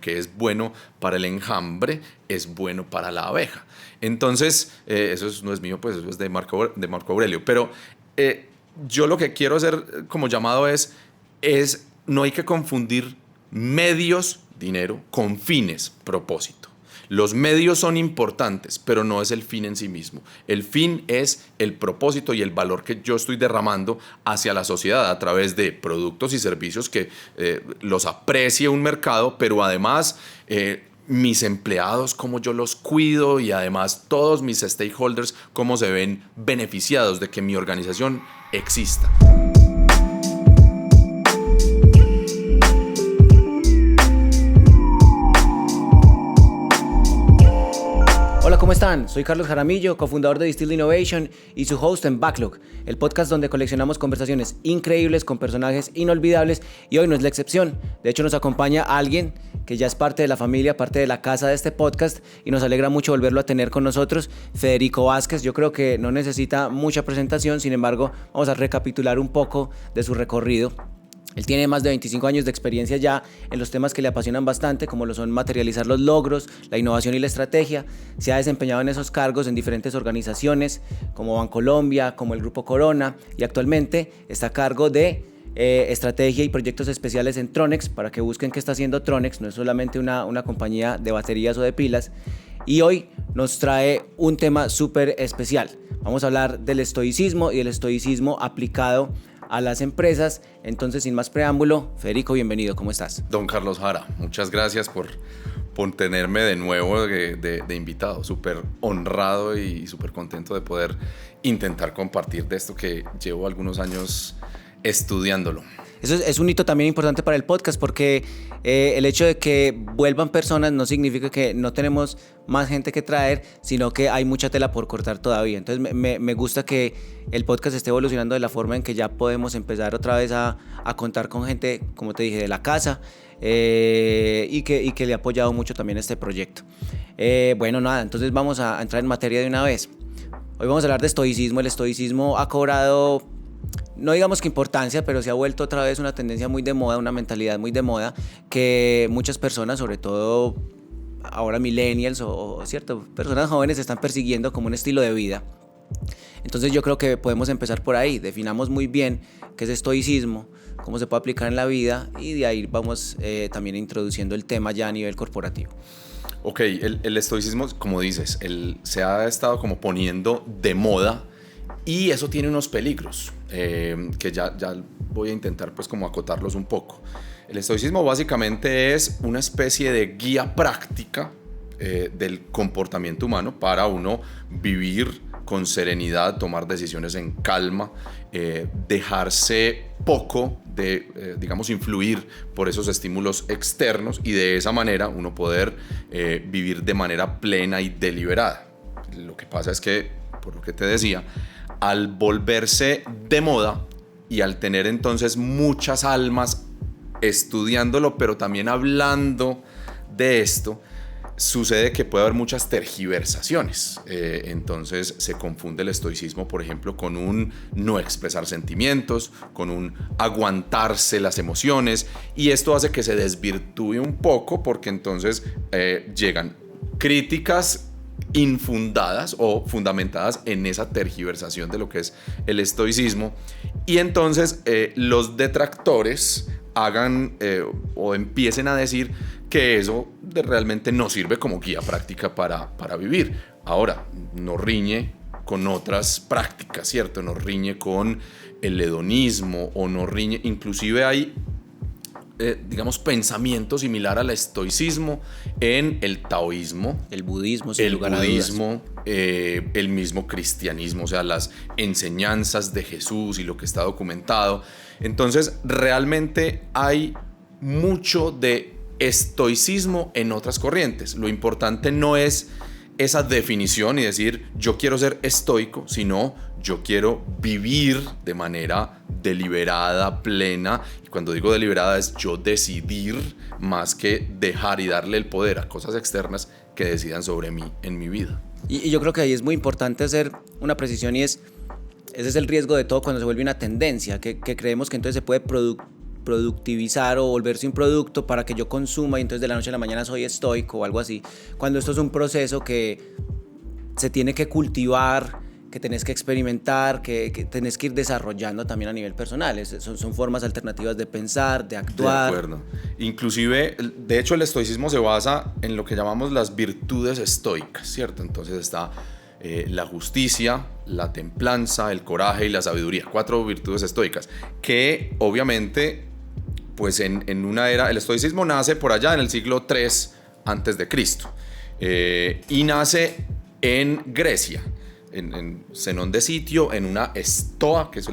que es bueno para el enjambre es bueno para la abeja. Entonces, eso no es mío, pues eso es de Marco Aurelio. Pero yo lo que quiero hacer como llamado es no hay que confundir medios, dinero, con fines, propósito. Los medios son importantes, pero no es el fin en sí mismo. El fin es el propósito y el valor que yo estoy derramando hacia la sociedad a través de productos y servicios que los aprecie un mercado, pero además mis empleados, cómo yo los cuido, y además todos mis stakeholders, cómo se ven beneficiados de que mi organización exista. Hola, ¿cómo están? Soy Carlos Jaramillo, cofundador de Distilled Innovation y su host en Backlog, el podcast donde coleccionamos conversaciones increíbles con personajes inolvidables, y hoy no es la excepción. De hecho, nos acompaña alguien que ya es parte de la familia, parte de la casa de este podcast, y nos alegra mucho volverlo a tener con nosotros, Federico Vázquez. Yo creo que no necesita mucha presentación, sin embargo, vamos a recapitular un poco de su recorrido. Él tiene más de 25 años de experiencia ya en los temas que le apasionan bastante, como lo son materializar los logros, la innovación y la estrategia. Se ha desempeñado en esos cargos en diferentes organizaciones, como Bancolombia, como el Grupo Corona, y actualmente está a cargo de estrategia y proyectos especiales en Tronex, para que busquen qué está haciendo Tronex. No es solamente una compañía de baterías o de pilas. Y hoy nos trae un tema súper especial. Vamos a hablar del estoicismo y del estoicismo aplicado a las empresas. Entonces, sin más preámbulo, Federico, bienvenido, ¿cómo estás? Don Carlos Jara, muchas gracias por tenerme de nuevo de invitado. Súper honrado y súper contento de poder intentar compartir de esto que llevo algunos años estudiándolo. Eso es un hito también importante para el podcast, porque el hecho de que vuelvan personas no significa que no tenemos más gente que traer, sino que hay mucha tela por cortar todavía. Entonces me gusta que el podcast esté evolucionando de la forma en que ya podemos empezar otra vez a contar con gente, como te dije, de la casa, y que le ha apoyado mucho también este proyecto. Bueno, nada, entonces vamos a entrar en materia de una vez. Hoy vamos a hablar de estoicismo. El estoicismo ha cobrado, no digamos que importancia, pero se ha vuelto otra vez una tendencia muy de moda, una mentalidad muy de moda, que muchas personas, sobre todo ahora millennials o cierto, personas jóvenes, están persiguiendo como un estilo de vida. Entonces yo creo que podemos empezar por ahí. Definamos muy bien qué es estoicismo, cómo se puede aplicar en la vida, y de ahí vamos también introduciendo el tema ya a nivel corporativo. Ok, el estoicismo, como dices, se ha estado como poniendo de moda, y eso tiene unos peligros que ya voy a intentar pues como acotarlos un poco. El estoicismo básicamente es una especie de guía práctica del comportamiento humano para uno vivir con serenidad, tomar decisiones en calma, dejarse poco digamos, influir por esos estímulos externos, y de esa manera uno poder vivir de manera plena y deliberada. Lo que pasa es que, por lo que te decía, al volverse de moda y al tener entonces muchas almas estudiándolo, pero también hablando de esto, sucede que puede haber muchas tergiversaciones. Entonces se confunde el estoicismo, por ejemplo, con un no expresar sentimientos, con un aguantarse las emociones, y esto hace que se desvirtúe un poco, porque entonces llegan críticas infundadas o fundamentadas en esa tergiversación de lo que es el estoicismo, y entonces los detractores hagan o empiecen a decir que eso realmente no sirve como guía práctica para vivir. Ahora, no riñe con otras prácticas, ¿cierto? No riñe con el hedonismo, o no riñe, inclusive hay digamos, pensamiento similar al estoicismo en el taoísmo, el budismo, sin lugar a dudas. El mismo cristianismo, o sea, las enseñanzas de Jesús y lo que está documentado. Entonces, realmente hay mucho de estoicismo en otras corrientes. Lo importante no es esa definición y decir yo quiero ser estoico, sino yo quiero vivir de manera deliberada, plena. Y cuando digo deliberada es yo decidir, más que dejar y darle el poder a cosas externas que decidan sobre mí en mi vida. Y yo creo que ahí es muy importante hacer una precisión, y ese es el riesgo de todo cuando se vuelve una tendencia, que creemos que entonces se puede productivizar o volverse un producto para que yo consuma y entonces de la noche a la mañana soy estoico o algo así, cuando esto es un proceso que se tiene que cultivar, que tenés que experimentar, que tenés que ir desarrollando también a nivel personal. Son formas alternativas de pensar, de actuar. De acuerdo. Inclusive, de hecho, el estoicismo se basa en lo que llamamos las virtudes estoicas, ¿cierto? Entonces está la justicia, la templanza, el coraje y la sabiduría. 4 virtudes estoicas que obviamente, pues en una era, el estoicismo nace por allá en el siglo III antes de Cristo y nace en Grecia. En Zenón de Sitio, en una estoa, que es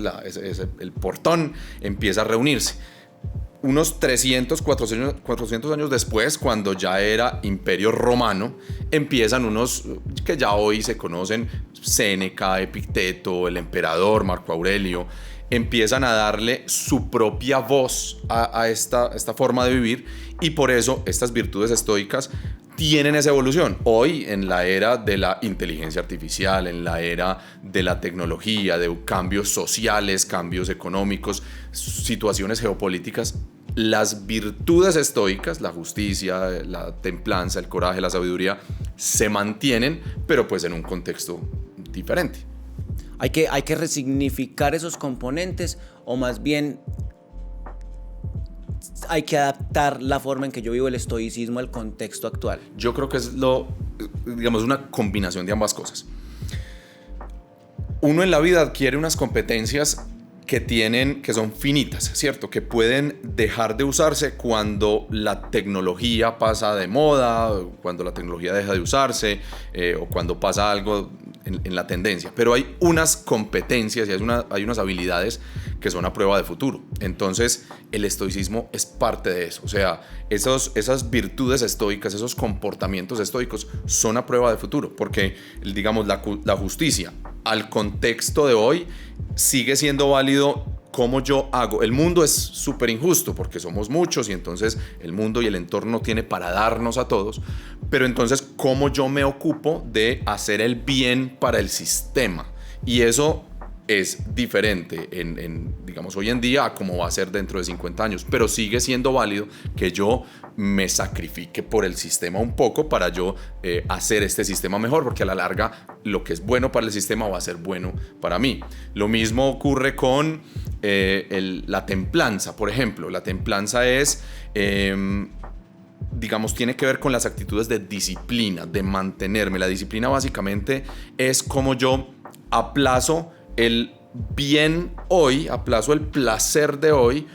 el portón, empieza a reunirse. Unos 300, 400 años después, cuando ya era Imperio Romano, empiezan unos que ya hoy se conocen, Séneca, Epicteto, el emperador Marco Aurelio, empiezan a darle su propia voz a esta forma de vivir, y por eso estas virtudes estoicas tienen esa evolución. Hoy, en la era de la inteligencia artificial, en la era de la tecnología, de cambios sociales, cambios económicos, situaciones geopolíticas, las virtudes estoicas, la justicia, la templanza, el coraje, la sabiduría, se mantienen, pero pues en un contexto diferente. Hay que resignificar esos componentes, o más bien hay que adaptar la forma en que yo vivo el estoicismo al contexto actual. Yo creo que es una combinación de ambas cosas. Uno en la vida adquiere unas competencias que son finitas, ¿cierto? Que pueden dejar de usarse cuando la tecnología pasa de moda, cuando la tecnología deja de usarse, o cuando pasa algo en la tendencia. Pero hay unas competencias y hay unas habilidades que son a prueba de futuro. Entonces, el estoicismo es parte de eso. O sea, esas virtudes estoicas, esos comportamientos estoicos son a prueba de futuro. Porque, digamos, la justicia al contexto de hoy sigue siendo válido. Cómo yo hago. El mundo es súper injusto porque somos muchos y entonces el mundo y el entorno tiene para darnos a todos, pero entonces cómo yo me ocupo de hacer el bien para el sistema, y eso es diferente digamos, hoy en día a cómo va a ser dentro de 50 años, pero sigue siendo válido que yo me sacrifique por el sistema un poco para yo hacer este sistema mejor, porque a la larga lo que es bueno para el sistema va a ser bueno para mí. Lo mismo ocurre con la templanza, por ejemplo. La templanza es, digamos, tiene que ver con las actitudes de disciplina, de mantenerme. La disciplina básicamente es como yo aplazo el bien hoy, aplazo el placer de hoy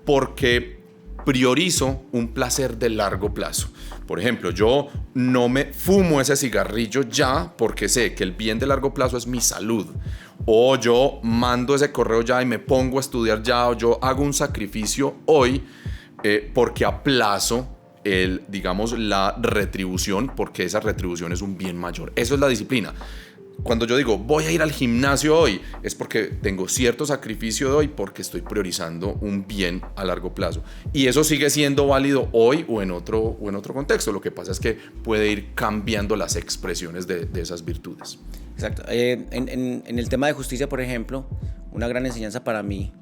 porque priorizo un placer de largo plazo. Por ejemplo, yo no me fumo ese cigarrillo ya porque sé que el bien de largo plazo es mi salud. O yo mando ese correo ya y me pongo a estudiar ya, o yo hago un sacrificio hoy porque aplazo digamos, la retribución, porque esa retribución es un bien mayor. Eso es la disciplina. Cuando yo digo voy a ir al gimnasio hoy, es porque tengo cierto sacrificio de hoy, porque estoy priorizando un bien a largo plazo. Y eso sigue siendo válido hoy o en otro contexto. Lo que pasa es que puede ir cambiando las expresiones de esas virtudes. Exacto. En el tema de justicia, por ejemplo, una gran enseñanza para mí,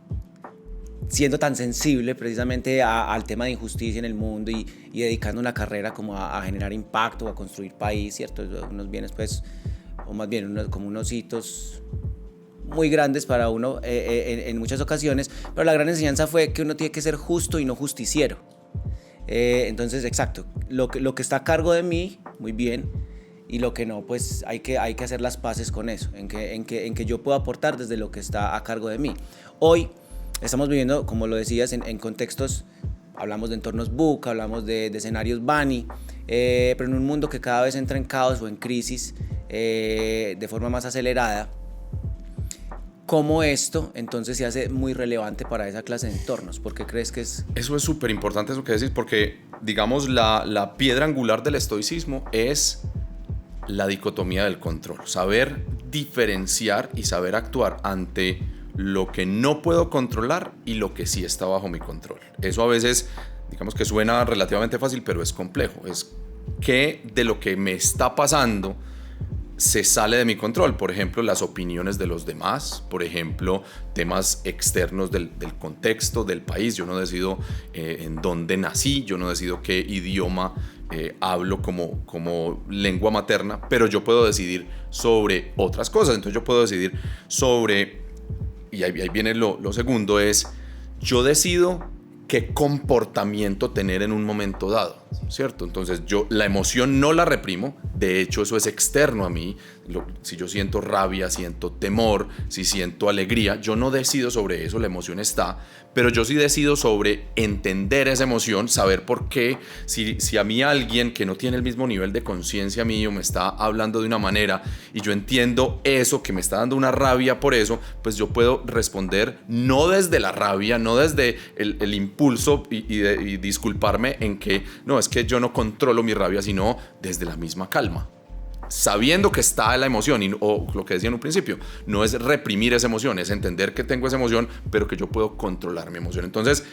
siendo tan sensible precisamente al tema de injusticia en el mundo y dedicando una carrera como a generar impacto, a construir país, ¿cierto? Unos bienes, pues, o más bien como unos hitos muy grandes para uno en muchas ocasiones, pero la gran enseñanza fue que uno tiene que ser justo y no justiciero. Entonces, exacto, lo que está a cargo de mí, muy bien, y lo que no, pues hay que hacer las paces con eso, en que yo puedo aportar desde lo que está a cargo de mí. Hoy estamos viviendo, como lo decías, en contextos, hablamos de entornos BUC, hablamos de escenarios Bunny, pero en un mundo que cada vez entra en caos o en crisis de forma más acelerada. ¿Cómo esto entonces se hace muy relevante para esa clase de entornos? ¿Por qué crees que es? Eso es súper importante eso que decís, porque digamos la piedra angular del estoicismo es la dicotomía del control, saber diferenciar y saber actuar ante lo que no puedo controlar y lo que sí está bajo mi control. Eso a veces, digamos que suena relativamente fácil, pero es complejo. Es que de lo que me está pasando se sale de mi control. Por ejemplo, las opiniones de los demás, por ejemplo, temas externos del contexto, del país. Yo no decido en dónde nací, yo no decido qué idioma hablo como lengua materna, pero yo puedo decidir sobre otras cosas. Entonces yo puedo decidir sobre, y ahí viene lo segundo, es yo decido qué comportamiento tener en un momento dado, ¿cierto? Entonces yo la emoción no la reprimo, de hecho eso es externo a mí. Si yo siento rabia, siento temor, si siento alegría, yo no decido sobre eso, la emoción está, pero yo sí decido sobre entender esa emoción, saber por qué. Si a mí alguien que no tiene el mismo nivel de conciencia mío me está hablando de una manera y yo entiendo eso, que me está dando una rabia por eso, pues yo puedo responder no desde la rabia, no desde el impulso y disculparme en que no, es que yo no controlo mi rabia, sino desde la misma calma, sabiendo que está la emoción, o lo que decía en un principio, no es reprimir esa emoción, es entender que tengo esa emoción, pero que yo puedo controlar mi emoción. Entonces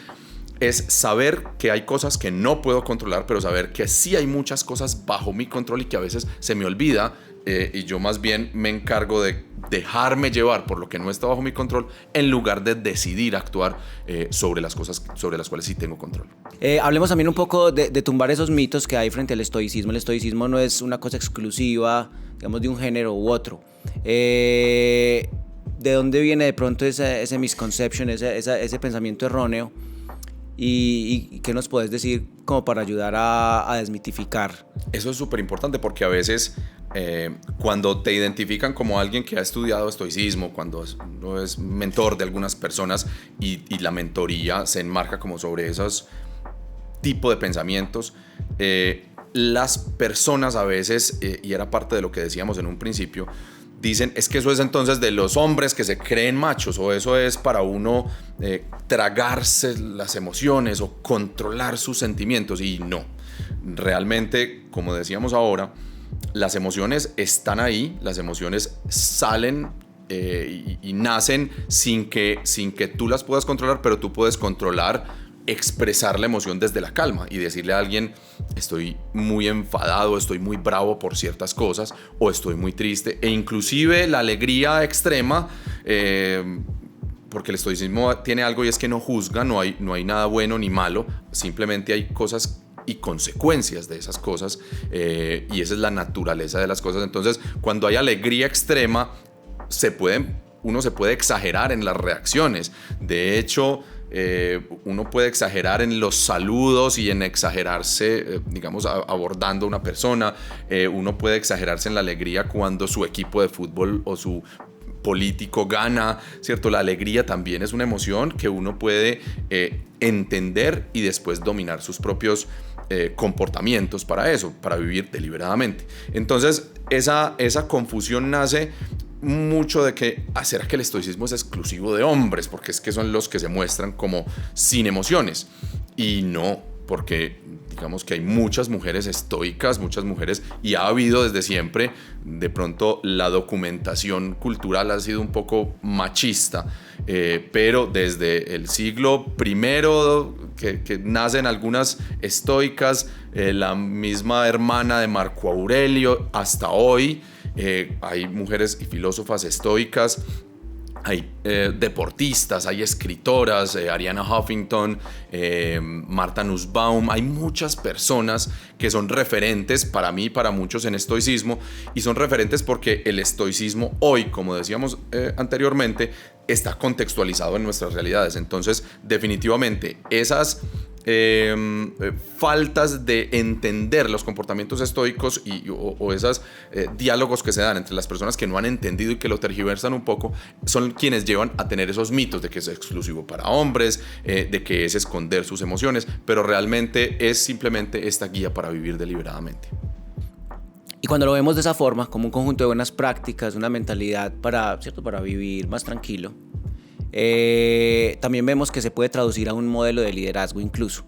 es saber que hay cosas que no puedo controlar, pero saber que sí hay muchas cosas bajo mi control y que a veces se me olvida, y yo más bien me encargo de dejarme llevar por lo que no está bajo mi control, en lugar de decidir actuar sobre las cosas sobre las cuales sí tengo control. Hablemos también un poco de tumbar esos mitos que hay frente al estoicismo. El estoicismo no es una cosa exclusiva, digamos, de un género u otro. ¿De dónde viene de pronto ese misconception, ese pensamiento erróneo? ¿Y qué nos puedes decir como para ayudar a desmitificar? Eso es súper importante porque a veces cuando te identifican como alguien que ha estudiado estoicismo, cuando uno es mentor de algunas personas y la mentoría se enmarca como sobre esos tipos de pensamientos, las personas a veces, y era parte de lo que decíamos en un principio, dicen, es que eso es entonces de los hombres que se creen machos, o eso es para uno tragarse las emociones o controlar sus sentimientos. Y no, realmente, como decíamos ahora, las emociones están ahí, las emociones salen y nacen sin que tú las puedas controlar, pero tú puedes controlar, expresar la emoción desde la calma y decirle a alguien, estoy muy enfadado, estoy muy bravo por ciertas cosas, o estoy muy triste, e inclusive la alegría extrema, porque el estoicismo tiene algo, y es que no juzga, no hay nada bueno ni malo, simplemente hay cosas y consecuencias de esas cosas, y esa es la naturaleza de las cosas. Entonces, cuando hay alegría extrema, uno se puede exagerar en las reacciones. De hecho, uno puede exagerar en los saludos y en exagerarse, digamos, abordando a una persona. Uno puede exagerarse en la alegría cuando su equipo de fútbol o su político gana, ¿cierto? La alegría también es una emoción que uno puede entender y después dominar sus propios comportamientos para eso, para vivir deliberadamente. Entonces, esa confusión nace mucho de que, ¿será que el estoicismo es exclusivo de hombres? Porque es que son los que se muestran como sin emociones. Y no, porque digamos que hay muchas mujeres estoicas, muchas mujeres, y ha habido desde siempre. De pronto la documentación cultural ha sido un poco machista, pero desde el siglo I que nacen algunas estoicas, la misma hermana de Marco Aurelio, hasta hoy hay mujeres y filósofas estoicas. Hay deportistas, hay escritoras, Arianna Huffington, Martha Nussbaum. Hay muchas personas que son referentes para mí, para muchos, en estoicismo, y son referentes porque el estoicismo hoy, como decíamos anteriormente, está contextualizado en nuestras realidades. Entonces, definitivamente, esas faltas de entender los comportamientos estoicos o esos diálogos que se dan entre las personas que no han entendido y que lo tergiversan un poco, son quienes llevan a tener esos mitos de que es exclusivo para hombres, de que es esconder sus emociones, pero realmente es simplemente esta guía para vivir deliberadamente. Y cuando lo vemos de esa forma, como un conjunto de buenas prácticas, una mentalidad para vivir más tranquilo, también vemos que se puede traducir a un modelo de liderazgo incluso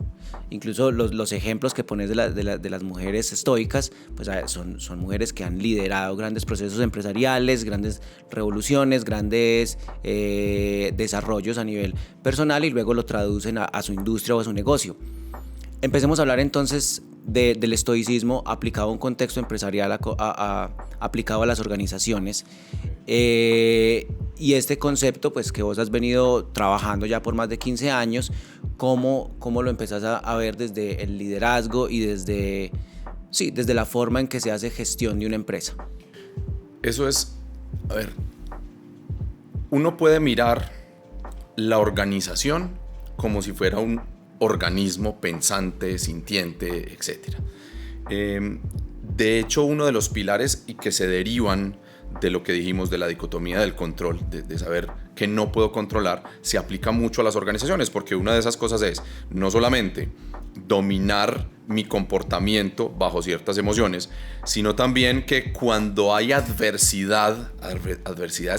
los ejemplos que pones de las mujeres estoicas, pues son mujeres que han liderado grandes procesos empresariales, grandes revoluciones, grandes desarrollos a nivel personal, y luego lo traducen a su industria o a su negocio. empecemos a hablar entonces del estoicismo aplicado a un contexto empresarial, aplicado a las organizaciones. Y este concepto, pues, que vos has venido trabajando ya por más de 15 años, ¿cómo lo empezás a ver desde el liderazgo y desde la forma en que se hace gestión de una empresa? Eso es, a ver, uno puede mirar la organización como si fuera un organismo pensante, sintiente, etc. De hecho, uno de los pilares y que se derivan de lo que dijimos de la dicotomía del control, de saber que no puedo controlar, se aplica mucho a las organizaciones, porque una de esas cosas es no solamente dominar mi comportamiento bajo ciertas emociones, sino también que cuando hay adversidades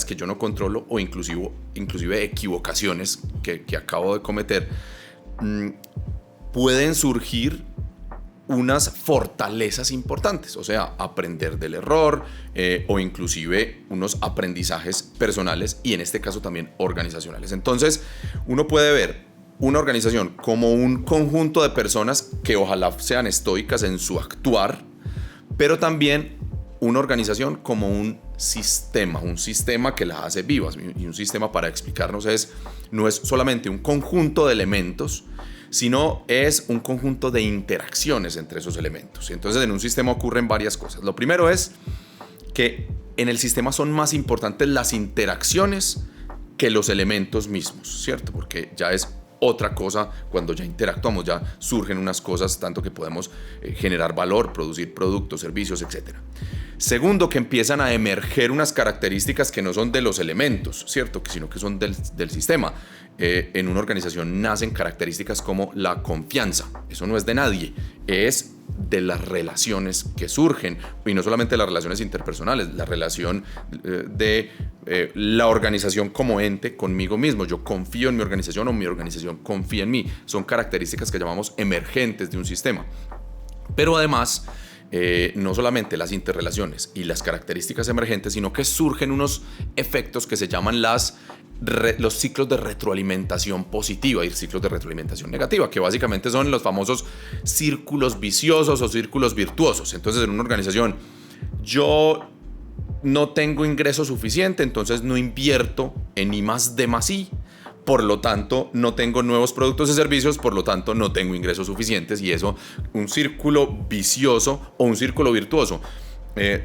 que yo no controlo o inclusive equivocaciones que acabo de cometer, pueden surgir unas fortalezas importantes, o sea, aprender del error o inclusive unos aprendizajes personales y en este caso también organizacionales. Entonces, uno puede ver una organización como un conjunto de personas que ojalá sean estoicas en su actuar, pero también una organización como un sistema que las hace vivas. Y un sistema, para explicarnos, no es solamente un conjunto de elementos, sino es un conjunto de interacciones entre esos elementos. Entonces, en un sistema ocurren varias cosas. Lo primero es que en el sistema son más importantes las interacciones que los elementos mismos, ¿cierto? Porque ya es otra cosa cuando ya interactuamos, ya surgen unas cosas tanto que podemos generar valor, producir productos, servicios, etc. Segundo, que empiezan a emerger unas características que no son de los elementos, ¿cierto? Sino que son del sistema. En una organización nacen características como la confianza. Eso no es de nadie, es de las relaciones que surgen. Y no solamente las relaciones interpersonales, la relación de la organización como ente conmigo mismo. Yo confío en mi organización o mi organización confía en mí. Son características que llamamos emergentes de un sistema. Pero además, no solamente las interrelaciones y las características emergentes, sino que surgen unos efectos que se llaman los ciclos de retroalimentación positiva y ciclos de retroalimentación negativa, que básicamente son los famosos círculos viciosos o círculos virtuosos. Entonces, en una organización, yo no tengo ingreso suficiente, entonces no invierto en I+D+I. Por lo tanto, no tengo nuevos productos y servicios, por lo tanto, no tengo ingresos suficientes, y eso, un círculo vicioso o un círculo virtuoso.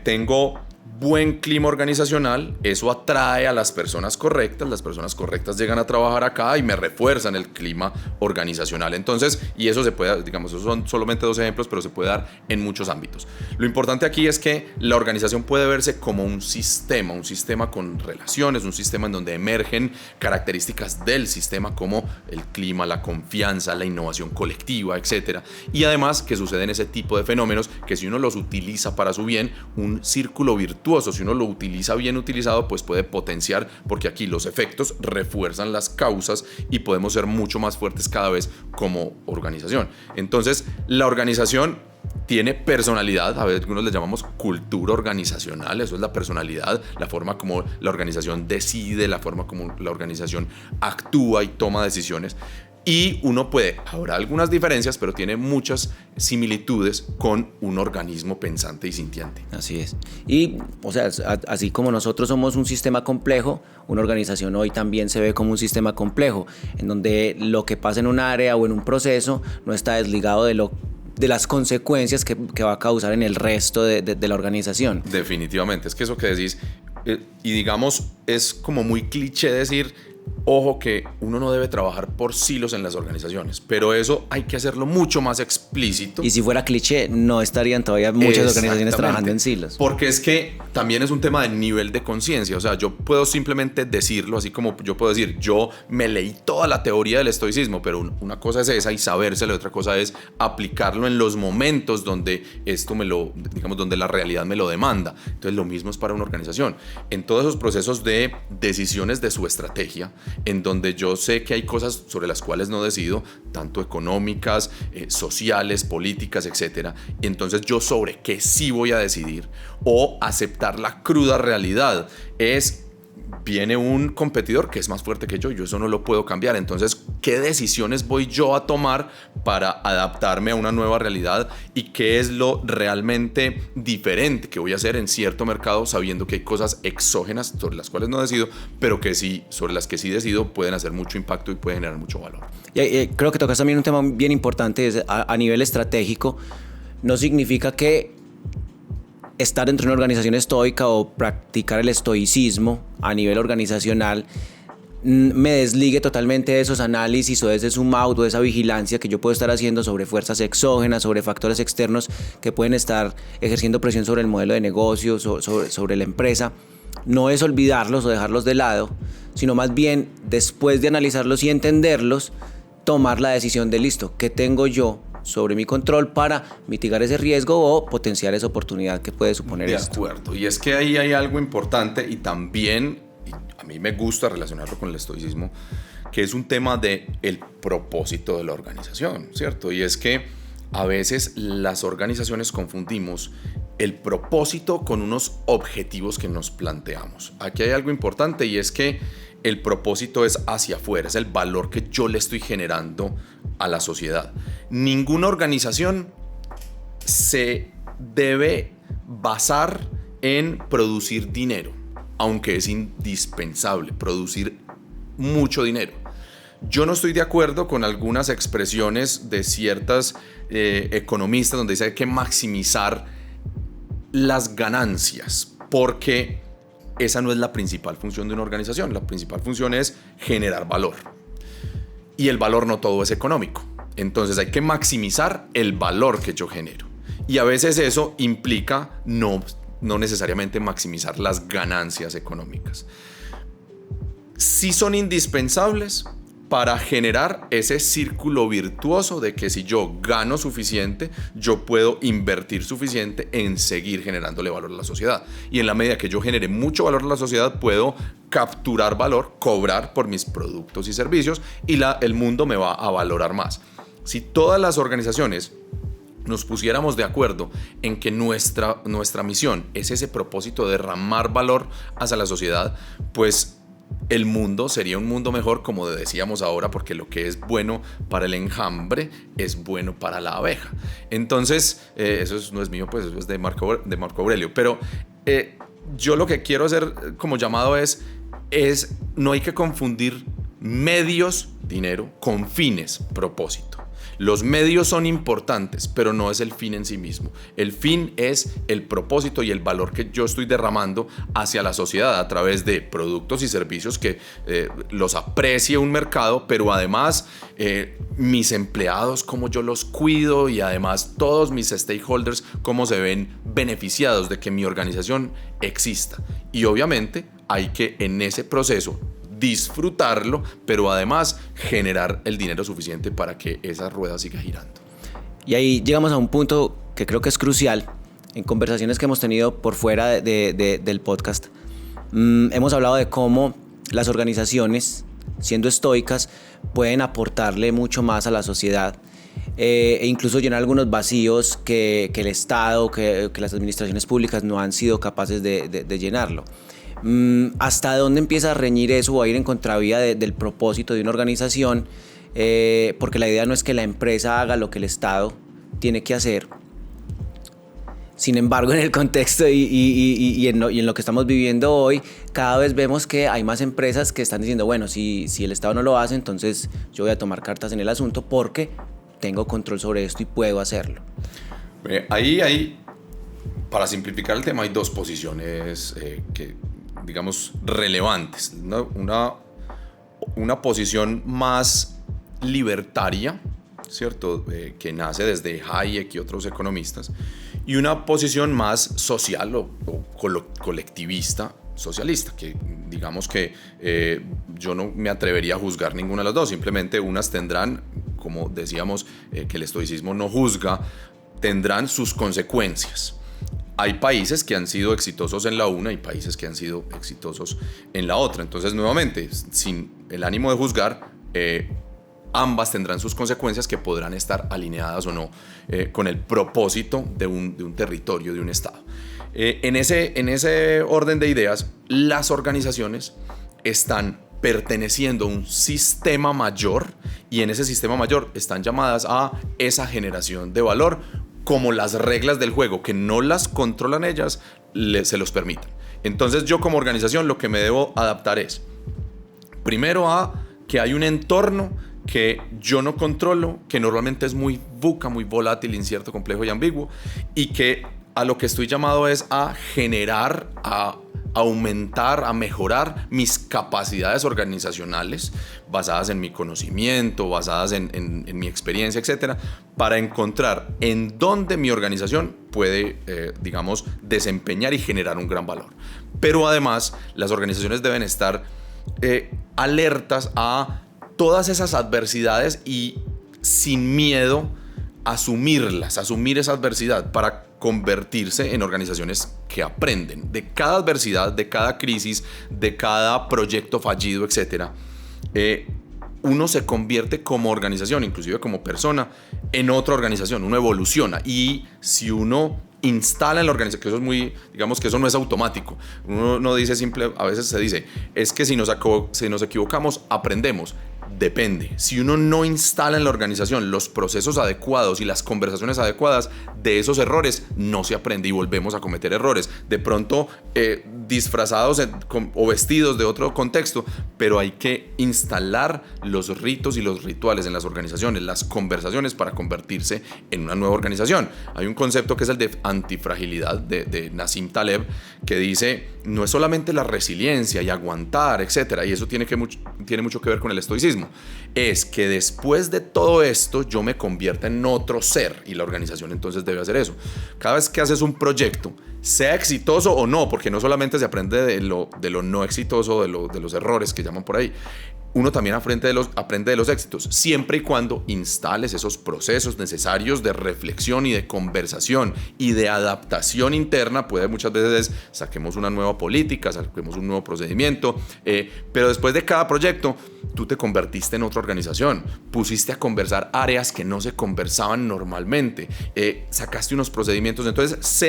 Tengo buen clima organizacional, eso atrae a las personas correctas llegan a trabajar acá y me refuerzan el clima organizacional. Entonces, y eso se puede, digamos, esos son solamente 2 ejemplos, pero se puede dar en muchos ámbitos. Lo importante aquí es que la organización puede verse como un sistema con relaciones, un sistema en donde emergen características del sistema como el clima, la confianza, la innovación colectiva, etc. Y además que suceden ese tipo de fenómenos que, si uno los utiliza para su bien, un círculo virtuoso, si uno lo utiliza bien utilizado, pues puede potenciar, porque aquí los efectos refuerzan las causas y podemos ser mucho más fuertes cada vez como organización. Entonces, la organización tiene personalidad, a veces algunos le llamamos cultura organizacional. Eso es la personalidad, la forma como la organización decide, la forma como la organización actúa y toma decisiones. Y uno habrá algunas diferencias, pero tiene muchas similitudes con un organismo pensante y sintiente. Así es. Y, o sea, así como nosotros somos un sistema complejo, una organización hoy también se ve como un sistema complejo, en donde lo que pasa en un área o en un proceso no está desligado de las consecuencias que va a causar en el resto de la organización. Definitivamente, es que eso que decís, y digamos, es como muy cliché decir, ojo, que uno no debe trabajar por silos en las organizaciones, pero eso hay que hacerlo mucho más explícito. Y si fuera cliché, no estarían todavía muchas organizaciones trabajando en silos. Porque es que también es un tema de nivel de conciencia. O sea, yo puedo simplemente decirlo, así como yo puedo decir, yo me leí toda la teoría del estoicismo, pero una cosa es esa y sabérsela, otra cosa es aplicarlo en los momentos donde donde la realidad me lo demanda. Entonces, lo mismo es para una organización. En todos esos procesos de decisiones de su estrategia, en donde yo sé que hay cosas sobre las cuales no decido, tanto económicas, sociales, políticas, etc. Y entonces yo sobre qué sí voy a decidir o aceptar la cruda realidad es viene un competidor que es más fuerte que yo eso no lo puedo cambiar. Entonces, ¿qué decisiones voy yo a tomar para adaptarme a una nueva realidad? ¿Y qué es lo realmente diferente que voy a hacer en cierto mercado, sabiendo que hay cosas exógenas sobre las cuales no decido, pero que sí, sobre las que sí decido, pueden hacer mucho impacto y pueden generar mucho valor? Y creo que tocas también un tema bien importante, es a nivel estratégico. No significa que estar dentro de una organización estoica o practicar el estoicismo a nivel organizacional me desligue totalmente de esos análisis o de ese zoom out o de esa vigilancia que yo puedo estar haciendo sobre fuerzas exógenas, sobre factores externos que pueden estar ejerciendo presión sobre el modelo de negocio, sobre la empresa. No es olvidarlos o dejarlos de lado, sino más bien, después de analizarlos y entenderlos, tomar la decisión de listo, ¿qué tengo yo sobre mi control para mitigar ese riesgo o potenciar esa oportunidad que puede suponer esto? De acuerdo, y es que ahí hay algo importante y también, y a mí me gusta relacionarlo con el estoicismo, que es un tema de el propósito de la organización, ¿cierto? Y es que a veces las organizaciones confundimos el propósito con unos objetivos que nos planteamos. Aquí hay algo importante y es que el propósito es hacia afuera, es el valor que yo le estoy generando a la sociedad. Ninguna organización se debe basar en producir dinero, aunque es indispensable producir mucho dinero. Yo no estoy de acuerdo con algunas expresiones de ciertas economistas donde dice que hay que maximizar las ganancias, porque esa no es la principal función de una organización. La principal función es generar valor. Y el valor no todo es económico. Entonces hay que maximizar el valor que yo genero. Y a veces eso implica no necesariamente maximizar las ganancias económicas. Sí son indispensables para generar ese círculo virtuoso de que si yo gano suficiente, yo puedo invertir suficiente en seguir generándole valor a la sociedad. Y en la medida que yo genere mucho valor a la sociedad, puedo capturar valor, cobrar por mis productos y servicios y el mundo me va a valorar más. Si todas las organizaciones nos pusiéramos de acuerdo en que nuestra misión es ese propósito de derramar valor hacia la sociedad, pues el mundo sería un mundo mejor, como decíamos ahora, porque lo que es bueno para el enjambre es bueno para la abeja. Entonces, eso no es mío, pues eso es de Marco Aurelio. Pero yo lo que quiero hacer como llamado es no hay que confundir medios, dinero, con fines, propósito. Los medios son importantes, pero no es el fin en sí mismo. El fin es el propósito y el valor que yo estoy derramando hacia la sociedad a través de productos y servicios que los aprecie un mercado, pero además mis empleados, cómo yo los cuido, y además todos mis stakeholders, cómo se ven beneficiados de que mi organización exista. Y obviamente hay que en ese proceso disfrutarlo, pero además generar el dinero suficiente para que esa rueda siga girando. Y ahí llegamos a un punto que creo que es crucial en conversaciones que hemos tenido por fuera del podcast. Hemos hablado de cómo las organizaciones, siendo estoicas, pueden aportarle mucho más a la sociedad e incluso llenar algunos vacíos que el Estado, que las administraciones públicas no han sido capaces de llenarlo. ¿Hasta dónde empieza a reñir eso o a ir en contravía del propósito de una organización? Porque la idea no es que la empresa haga lo que el Estado tiene que hacer. Sin embargo, en el contexto y en lo que estamos viviendo hoy, cada vez vemos que hay más empresas que están diciendo, bueno, si el Estado no lo hace, entonces yo voy a tomar cartas en el asunto porque tengo control sobre esto y puedo hacerlo. Ahí, para simplificar el tema, hay dos posiciones que, digamos, relevantes. Una posición más libertaria, ¿cierto? Que nace desde Hayek y otros economistas, y una posición más social o colectivista, socialista, que digamos que yo no me atrevería a juzgar ninguna de las dos. Simplemente unas tendrán, como decíamos, que el estoicismo no juzga, tendrán sus consecuencias. Hay países que han sido exitosos en la una y países que han sido exitosos en la otra. Entonces, nuevamente, sin el ánimo de juzgar, ambas tendrán sus consecuencias que podrán estar alineadas o no con el propósito de un territorio, de un estado. En ese orden de ideas, las organizaciones están perteneciendo a un sistema mayor y en ese sistema mayor están llamadas a esa generación de valor como las reglas del juego, que no las controlan ellas, se los permitan. Entonces yo como organización lo que me debo adaptar es, primero a que hay un entorno que yo no controlo, que normalmente es muy VUCA, muy volátil, incierto, complejo y ambiguo, y que a lo que estoy llamado es a generar, a aumentar, a mejorar mis capacidades organizacionales basadas en mi conocimiento, basadas en mi experiencia, etcétera, para encontrar en dónde mi organización puede, digamos, desempeñar y generar un gran valor. Pero además, las organizaciones deben estar alertas a todas esas adversidades y sin miedo asumir esa adversidad para convertirse en organizaciones que aprenden de cada adversidad, de cada crisis, de cada proyecto fallido, etc. Uno se convierte como organización, inclusive como persona, en otra organización, uno evoluciona. Y si uno instala en la organización, que eso es muy, digamos que eso no es automático, uno no dice simple, a veces se dice, es que si nos equivocamos, aprendemos. Depende. Si uno no instala en la organización los procesos adecuados y las conversaciones adecuadas, de esos errores no se aprende y volvemos a cometer errores. De pronto disfrazados o vestidos de otro contexto, pero hay que instalar los ritos y los rituales en las organizaciones, las conversaciones para convertirse en una nueva organización. Hay un concepto que es el de antifragilidad de Nassim Taleb, que dice, no es solamente la resiliencia y aguantar, etcétera, y eso tiene mucho que ver con el estoicismo. Es que después de todo esto yo me convierta en otro ser y la organización entonces debe hacer eso. Cada vez que haces un proyecto, sea exitoso o no, porque no solamente se aprende de lo no exitoso, de los errores que llaman por ahí, uno también aprende de los éxitos, siempre y cuando instales esos procesos necesarios de reflexión y de conversación y de adaptación interna. Puede muchas veces saquemos una nueva política, saquemos un nuevo procedimiento, pero después de cada proyecto tú te convertiste en otra organización, pusiste a conversar áreas que no se conversaban normalmente, sacaste unos procedimientos. Entonces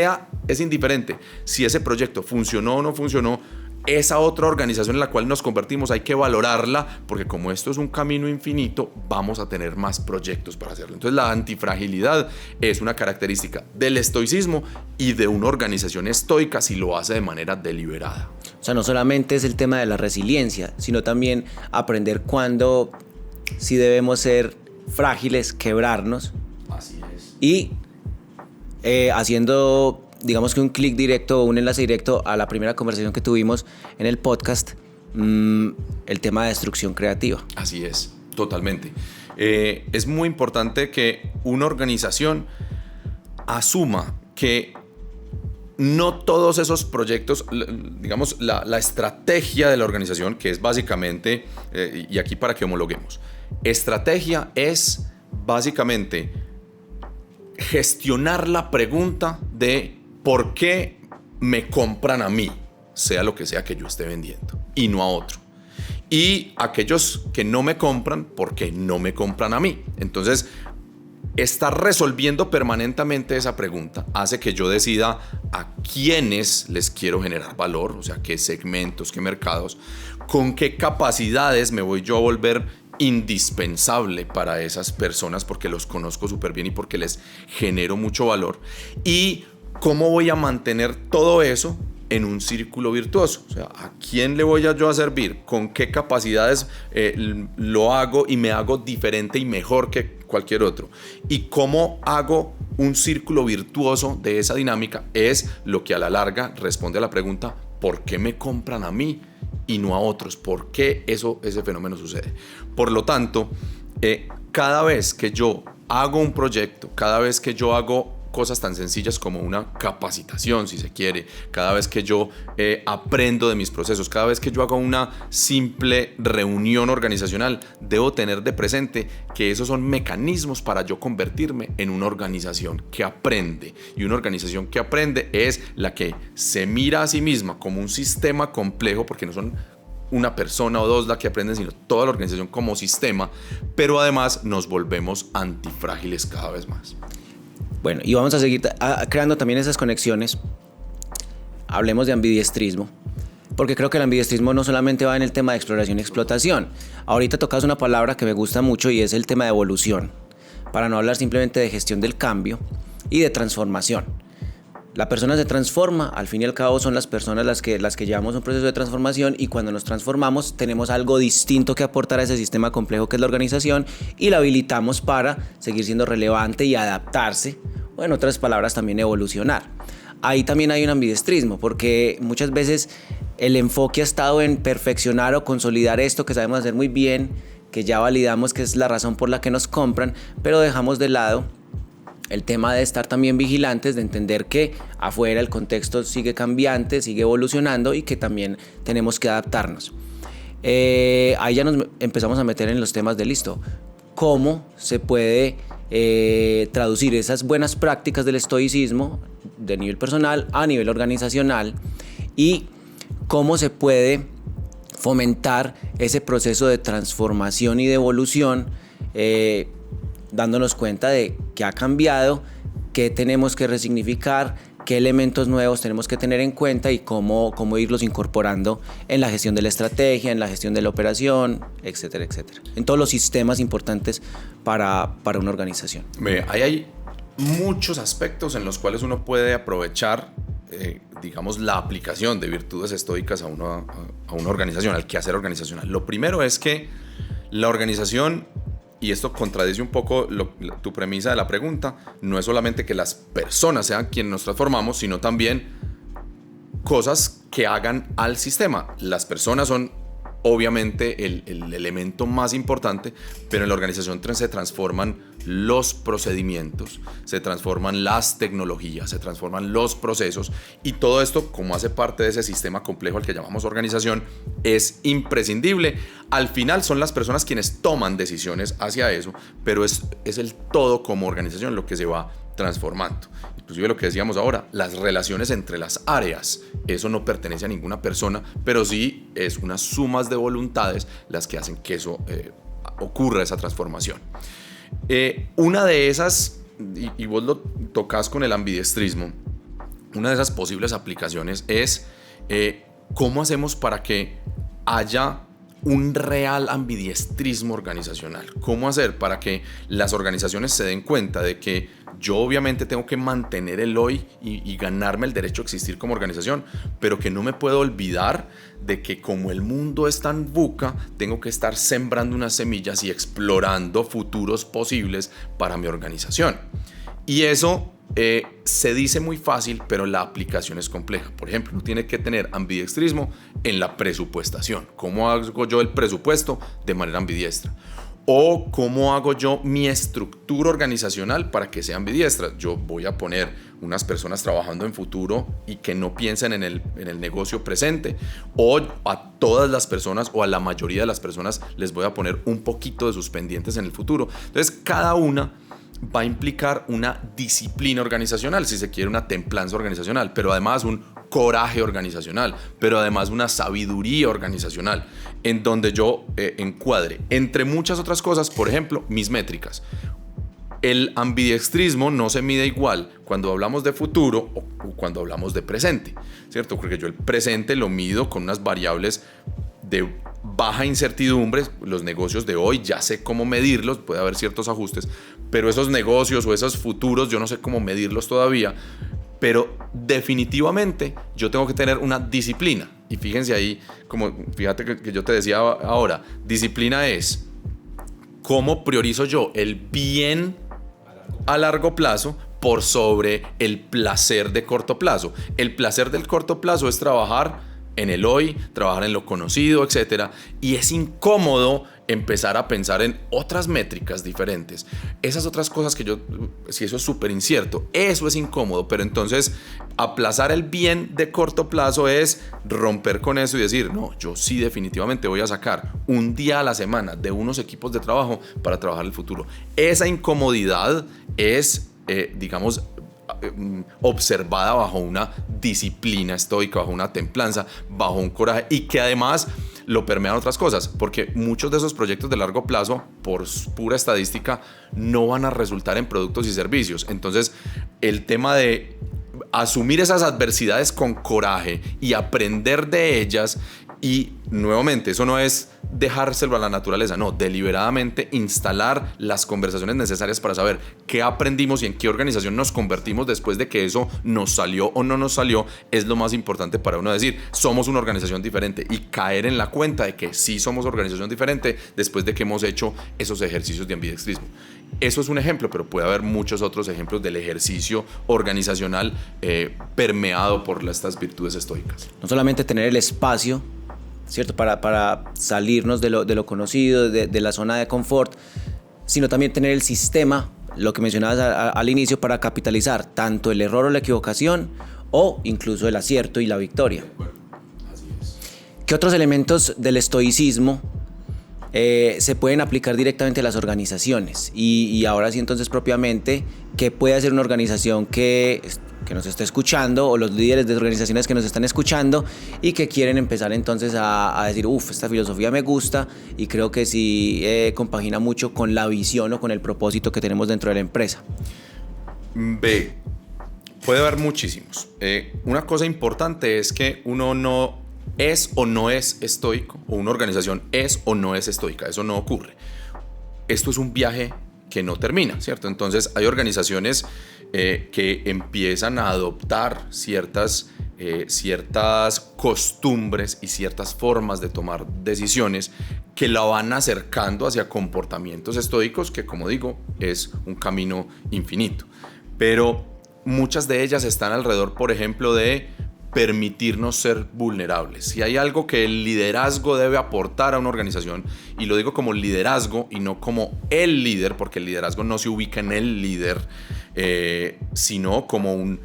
es indiferente si ese proyecto funcionó o no funcionó, esa otra organización en la cual nos convertimos hay que valorarla, porque como esto es un camino infinito, vamos a tener más proyectos para hacerlo. Entonces la antifragilidad es una característica del estoicismo y de una organización estoica si lo hace de manera deliberada. O sea, no solamente es el tema de la resiliencia, sino también aprender cuándo sí debemos ser frágiles, quebrarnos. Así es. Y haciendo, digamos que un clic directo o un enlace directo a la primera conversación que tuvimos en el podcast, el tema de destrucción creativa. Así es, totalmente. Es muy importante que una organización asuma que no todos esos proyectos, digamos, la estrategia de la organización, que es básicamente, y aquí para que homologuemos, estrategia es básicamente gestionar la pregunta de ¿por qué me compran a mí? Sea lo que sea que yo esté vendiendo y no a otro. Y aquellos que no me compran, ¿por qué no me compran a mí? Entonces, estar resolviendo permanentemente esa pregunta hace que yo decida a quiénes les quiero generar valor, o sea, qué segmentos, qué mercados, con qué capacidades me voy yo a volver indispensable para esas personas porque los conozco súper bien y porque les genero mucho valor, y cómo voy a mantener todo eso en un círculo virtuoso. O sea, ¿a quién le voy yo a servir? ¿Con qué capacidades lo hago y me hago diferente y mejor que cualquier otro? ¿Y cómo hago un círculo virtuoso de esa dinámica? Es lo que a la larga responde a la pregunta ¿por qué me compran a mí y no a otros? ¿Por qué ese fenómeno sucede? Por lo tanto, cada vez que yo hago un proyecto, cada vez que yo hago cosas tan sencillas como una capacitación, si se quiere, cada vez que yo aprendo de mis procesos, cada vez que yo hago una simple reunión organizacional, debo tener de presente que esos son mecanismos para yo convertirme en una organización que aprende. Y una organización que aprende es la que se mira a sí misma como un sistema complejo, porque no son una persona o dos la que aprenden, sino toda la organización como sistema, pero además nos volvemos antifrágiles cada vez más. Bueno, y vamos a seguir creando también esas conexiones. Hablemos de ambidiestrismo, porque creo que el ambidiestrismo no solamente va en el tema de exploración y explotación. Ahorita tocas una palabra que me gusta mucho y es el tema de evolución, para no hablar simplemente de gestión del cambio y de transformación. La persona se transforma, al fin y al cabo son las personas las que llevamos un proceso de transformación, y cuando nos transformamos tenemos algo distinto que aportar a ese sistema complejo que es la organización, y la habilitamos para seguir siendo relevante y adaptarse, o en otras palabras también evolucionar. Ahí también hay un ambidiestrismo, porque muchas veces el enfoque ha estado en perfeccionar o consolidar esto que sabemos hacer muy bien, que ya validamos que es la razón por la que nos compran, pero dejamos de lado el tema de estar también vigilantes, de entender que afuera el contexto sigue cambiante, sigue evolucionando y que también tenemos que adaptarnos. Ahí ya nos empezamos a meter en los temas de listo. ¿Cómo se puede traducir esas buenas prácticas del estoicismo de nivel personal a nivel organizacional? Y cómo se puede fomentar ese proceso de transformación y de evolución, dándonos cuenta de qué ha cambiado, qué tenemos que resignificar, qué elementos nuevos tenemos que tener en cuenta y cómo irlos incorporando en la gestión de la estrategia, en la gestión de la operación, etcétera, etcétera. En todos los sistemas importantes para una organización. Ahí hay muchos aspectos en los cuales uno puede aprovechar, digamos, la aplicación de virtudes estoicas a una organización, al quehacer organizacional. Lo primero es que la organización, y esto contradice un poco tu premisa de la pregunta, no es solamente que las personas sean quienes nos transformamos, sino también cosas que hagan al sistema. Las personas son obviamente el elemento más importante, pero en la organización se transforman los procedimientos, se transforman las tecnologías, se transforman los procesos, y todo esto, como hace parte de ese sistema complejo al que llamamos organización, es imprescindible. Al final son las personas quienes toman decisiones hacia eso, pero es el todo como organización lo que se va transformando. Inclusive lo que decíamos ahora, las relaciones entre las áreas, eso no pertenece a ninguna persona, pero sí es unas sumas de voluntades las que hacen que eso ocurra, esa transformación. Una de esas, y vos lo tocas con el ambidiestrismo, una de esas posibles aplicaciones es cómo hacemos para que haya un real ambidiestrismo organizacional. ¿Cómo hacer para que las organizaciones se den cuenta de que yo obviamente tengo que mantener el hoy y ganarme el derecho a existir como organización, pero que no me puedo olvidar de que como el mundo es tan VUCA, tengo que estar sembrando unas semillas y explorando futuros posibles para mi organización? Y eso se dice muy fácil, pero la aplicación es compleja. Por ejemplo, uno tiene que tener ambidiestrismo en la presupuestación. ¿Cómo hago yo el presupuesto de manera ambidiestra? O cómo hago yo mi estructura organizacional para que sea ambidiestra. Yo voy a poner unas personas trabajando en futuro y que no piensen en el negocio presente, o a todas las personas o a la mayoría de las personas les voy a poner un poquito de sus pendientes en el futuro. Entonces cada una va a implicar una disciplina organizacional, si se quiere, una templanza organizacional, pero además un coraje organizacional, pero además una sabiduría organizacional, en donde yo encuadre, entre muchas otras cosas, por ejemplo, mis métricas. El ambidiestrismo no se mide igual cuando hablamos de futuro o cuando hablamos de presente, ¿cierto? Porque yo el presente lo mido con unas variables de baja incertidumbre. Los negocios de hoy ya sé cómo medirlos, puede haber ciertos ajustes, pero esos negocios o esos futuros yo no sé cómo medirlos todavía. Pero definitivamente yo tengo que tener una disciplina. Y fíjense ahí, fíjate que yo te decía ahora, disciplina es cómo priorizo yo el bien a largo plazo por sobre el placer de corto plazo. El placer del corto plazo es trabajar en el hoy, trabajar en lo conocido, etc. Y es incómodo empezar a pensar en otras métricas diferentes. Esas otras cosas si eso es súper incierto, eso es incómodo, pero entonces aplazar el bien de corto plazo es romper con eso y decir, no, yo sí definitivamente voy a sacar un día a la semana de unos equipos de trabajo para trabajar el futuro. Esa incomodidad es, digamos, observada bajo una disciplina estoica, bajo una templanza, bajo un coraje, y que además lo permean otras cosas, porque muchos de esos proyectos de largo plazo, por pura estadística, no van a resultar en productos y servicios. Entonces, el tema de asumir esas adversidades con coraje y aprender de ellas, y nuevamente, eso no es dejárselo a la naturaleza, no, deliberadamente instalar las conversaciones necesarias para saber qué aprendimos y en qué organización nos convertimos después de que eso nos salió o no nos salió, es lo más importante para uno decir, somos una organización diferente, y caer en la cuenta de que sí somos organización diferente después de que hemos hecho esos ejercicios de ambidextrismo. Eso es un ejemplo, pero puede haber muchos otros ejemplos del ejercicio organizacional permeado por estas virtudes estoicas. No solamente tener el espacio, ¿cierto? Para salirnos de lo conocido, de la zona de confort, sino también tener el sistema, lo que mencionabas al inicio, para capitalizar tanto el error o la equivocación, o incluso el acierto y la victoria. Así es. ¿Qué otros elementos del estoicismo se pueden aplicar directamente a las organizaciones? Y ahora sí, entonces, propiamente, ¿qué puede hacer una organización que nos está escuchando, o los líderes de organizaciones que nos están escuchando y que quieren empezar entonces a decir, esta filosofía me gusta y creo que sí compagina mucho con la visión o con el propósito que tenemos dentro de la empresa? Puede haber muchísimos. Una cosa importante es que uno no es o no es estoico, o una organización es o no es estoica. Eso no ocurre. Esto es un viaje que no termina, ¿cierto? Entonces hay organizaciones que empiezan a adoptar ciertas costumbres y ciertas formas de tomar decisiones que la van acercando hacia comportamientos estoicos, que, como digo, es un camino infinito. Pero muchas de ellas están alrededor, por ejemplo, de permitirnos ser vulnerables. Si hay algo que el liderazgo debe aportar a una organización, y lo digo como liderazgo y no como el líder, porque el liderazgo no se ubica en el líder, sino como un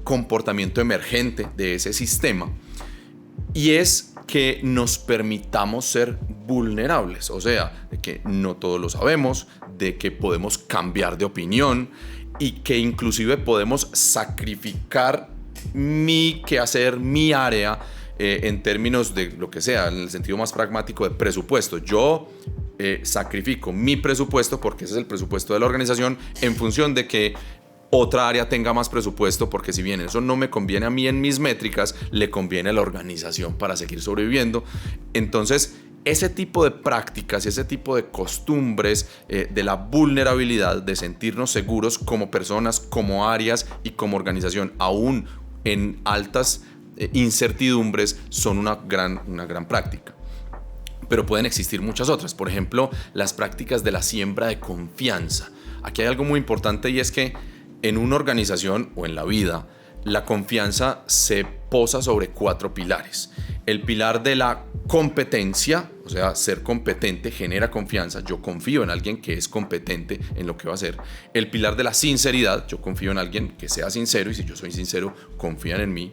comportamiento emergente de ese sistema, y es que nos permitamos ser vulnerables, o sea, de que no todo lo sabemos, de que podemos cambiar de opinión y que inclusive podemos sacrificar mi quehacer, mi área, en términos de lo que sea, en el sentido más pragmático de presupuesto. Yo sacrifico mi presupuesto, porque ese es el presupuesto de la organización, en función de que otra área tenga más presupuesto, porque si bien eso no me conviene a mí en mis métricas, le conviene a la organización para seguir sobreviviendo. Entonces, ese tipo de prácticas y ese tipo de costumbres de la vulnerabilidad, de sentirnos seguros como personas, como áreas y como organización, aún en altas incertidumbres, son una gran práctica. Pero pueden existir muchas otras. Por ejemplo, las prácticas de la siembra de confianza. Aquí hay algo muy importante, y es que en una organización o en la vida, la confianza se posa sobre 4 pilares. El pilar de la competencia, o sea, ser competente genera confianza. Yo confío en alguien que es competente en lo que va a hacer. El pilar de la sinceridad, yo confío en alguien que sea sincero, y si yo soy sincero, confían en mí.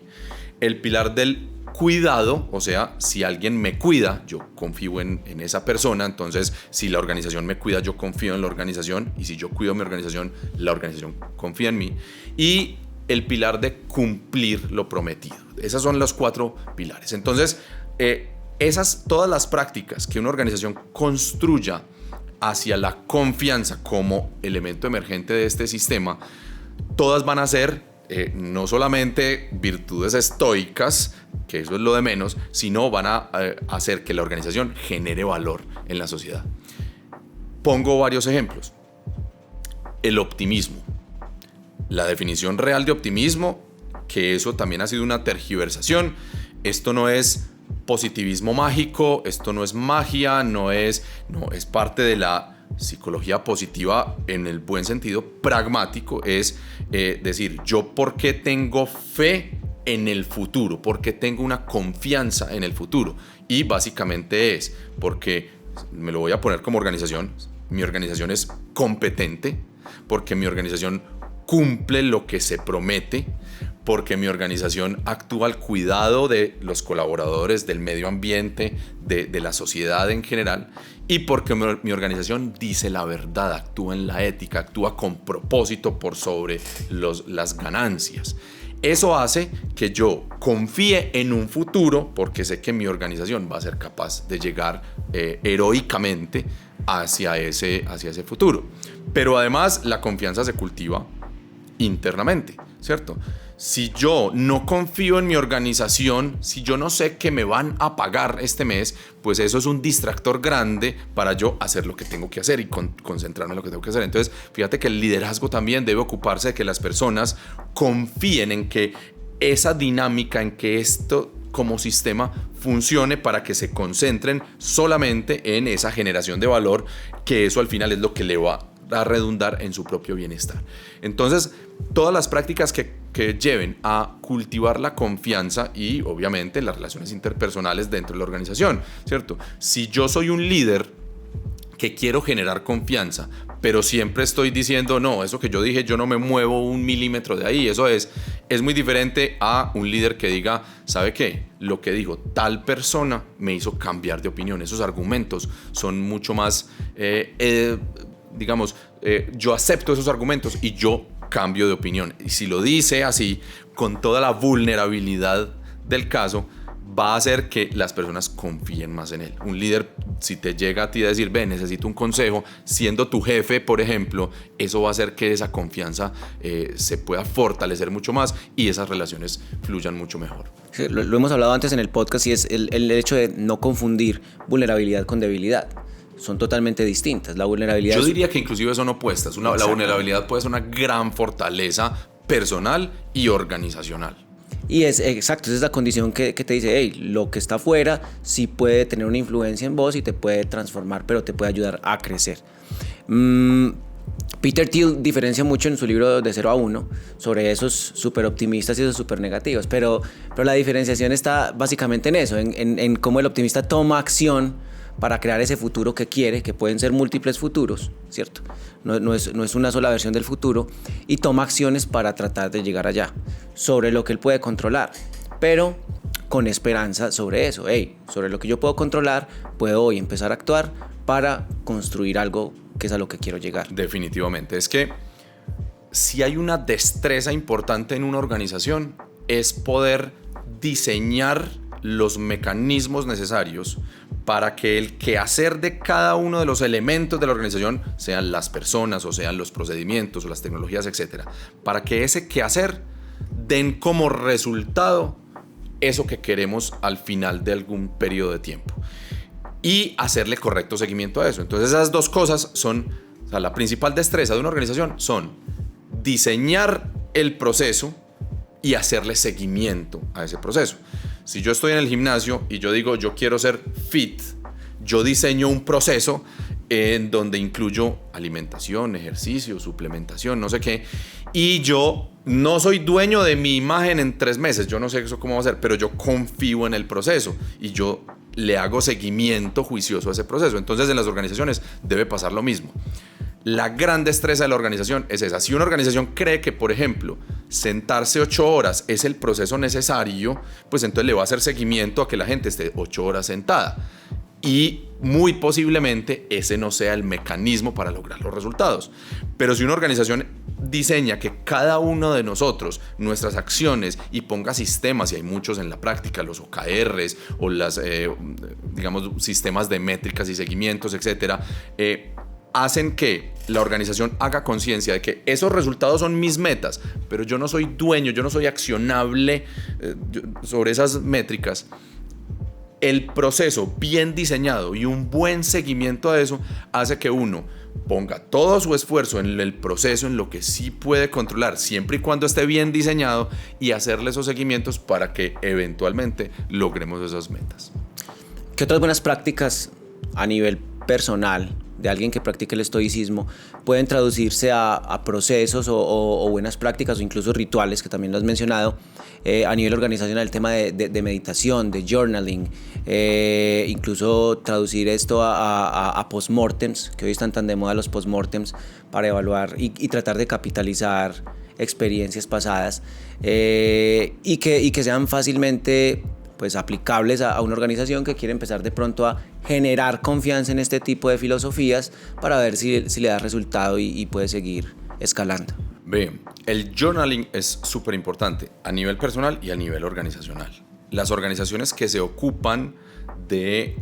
El pilar del cuidado, o sea, si alguien me cuida, yo confío en esa persona. Entonces, si la organización me cuida, yo confío en la organización, y si yo cuido a mi organización, la organización confía en mí. Y el pilar de cumplir lo prometido. Esos son los 4 pilares. Entonces, todas las prácticas que una organización construya hacia la confianza como elemento emergente de este sistema, todas van a ser no solamente virtudes estoicas, que eso es lo de menos, sino van a hacer que la organización genere valor en la sociedad. Pongo varios ejemplos. El optimismo. La definición real de optimismo, que eso también ha sido una tergiversación. Esto no es positivismo mágico, esto no es magia, es parte de la psicología positiva en el buen sentido pragmático. Es decir, yo por qué tengo fe en el futuro, por qué tengo una confianza en el futuro, y básicamente es porque, me lo voy a poner como organización, mi organización es competente, porque mi organización cumple lo que se promete, porque mi organización actúa al cuidado de los colaboradores, del medio ambiente, de la sociedad en general, y porque mi organización dice la verdad, actúa en la ética, actúa con propósito por sobre las ganancias. Eso hace que yo confíe en un futuro porque sé que mi organización va a ser capaz de llegar heroicamente hacia ese futuro. Pero además la confianza se cultiva internamente, ¿cierto? Si yo no confío en mi organización, si yo no sé que me van a pagar este mes, pues eso es un distractor grande para yo hacer lo que tengo que hacer y concentrarme en lo que tengo que hacer. Entonces, fíjate que el liderazgo también debe ocuparse de que las personas confíen en que esa dinámica, en que esto como sistema funcione para que se concentren solamente en esa generación de valor, que eso al final es lo que le va a redundar en su propio bienestar. Entonces, todas las prácticas que lleven a cultivar la confianza y obviamente las relaciones interpersonales dentro de la organización, ¿cierto? Si yo soy un líder que quiero generar confianza, pero siempre estoy diciendo, no, eso que yo dije, yo no me muevo un milímetro de ahí, eso es muy diferente a un líder que diga, ¿sabe qué? Lo que dijo tal persona me hizo cambiar de opinión. Esos argumentos son mucho más, yo acepto esos argumentos y yo cambio de opinión. Y si lo dice así, con toda la vulnerabilidad del caso, va a hacer que las personas confíen más en él. Un líder, si te llega a ti a decir, ven, necesito un consejo, siendo tu jefe, por ejemplo, eso va a hacer que esa confianza se pueda fortalecer mucho más y esas relaciones fluyan mucho mejor. Sí, lo hemos hablado antes en el podcast y es el hecho de no confundir vulnerabilidad con debilidad. Son totalmente distintas. La vulnerabilidad... Yo diría que inclusive son opuestas. La vulnerabilidad puede ser una gran fortaleza personal y organizacional. Y es exacto, esa es la condición que te dice, hey, lo que está afuera sí puede tener una influencia en vos y te puede transformar, pero te puede ayudar a crecer. Peter Thiel diferencia mucho en su libro De 0 a 1 sobre esos súper optimistas y esos súper negativos, pero la diferenciación está básicamente en eso, en cómo el optimista toma acción para crear ese futuro que quiere, que pueden ser múltiples futuros, ¿cierto? No es una sola versión del futuro, y toma acciones para tratar de llegar allá, sobre lo que él puede controlar, pero con esperanza sobre eso. Hey, sobre lo que yo puedo controlar, puedo hoy empezar a actuar para construir algo que es a lo que quiero llegar. Definitivamente, es que si hay una destreza importante en una organización, es poder diseñar los mecanismos necesarios para que el quehacer de cada uno de los elementos de la organización, sean las personas o sean los procedimientos o las tecnologías, etcétera, para que ese quehacer den como resultado eso que queremos al final de algún periodo de tiempo y hacerle correcto seguimiento a eso. Entonces esas dos cosas son, o sea, la principal destreza de una organización son diseñar el proceso y hacerle seguimiento a ese proceso. Si yo estoy en el gimnasio y yo digo, yo quiero ser fit, yo diseño un proceso en donde incluyo alimentación, ejercicio, suplementación, no sé qué, y yo no soy dueño de mi imagen en 3 meses, yo no sé eso cómo va a ser, pero yo confío en el proceso y yo le hago seguimiento juicioso a ese proceso. Entonces en las organizaciones debe pasar lo mismo. La gran destreza de la organización es esa. Si una organización cree que, por ejemplo, sentarse 8 horas es el proceso necesario, pues entonces le va a hacer seguimiento a que la gente esté 8 horas sentada. Y muy posiblemente ese no sea el mecanismo para lograr los resultados. Pero si una organización diseña que cada uno de nosotros, nuestras acciones, y ponga sistemas, y hay muchos en la práctica, los OKRs o las, sistemas de métricas y seguimientos, etcétera, hacen que la organización haga conciencia de que esos resultados son mis metas, pero yo no soy dueño, yo no soy accionable sobre esas métricas. El proceso bien diseñado y un buen seguimiento a eso hace que uno ponga todo su esfuerzo en el proceso, en lo que sí puede controlar, siempre y cuando esté bien diseñado, y hacerle esos seguimientos para que eventualmente logremos esas metas. ¿Qué otras buenas prácticas a nivel personal de alguien que practique el estoicismo pueden traducirse a procesos o buenas prácticas o incluso rituales, que también lo has mencionado, a nivel organizacional, el tema de meditación, de journaling, incluso traducir esto a postmortems, que hoy están tan de moda los postmortems, para evaluar y tratar de capitalizar experiencias pasadas, y que sean fácilmente pues aplicables a una organización que quiere empezar de pronto a generar confianza en este tipo de filosofías para ver si le da resultado y puede seguir escalando. Ve, el journaling es súper importante a nivel personal y a nivel organizacional. Las organizaciones que se ocupan de,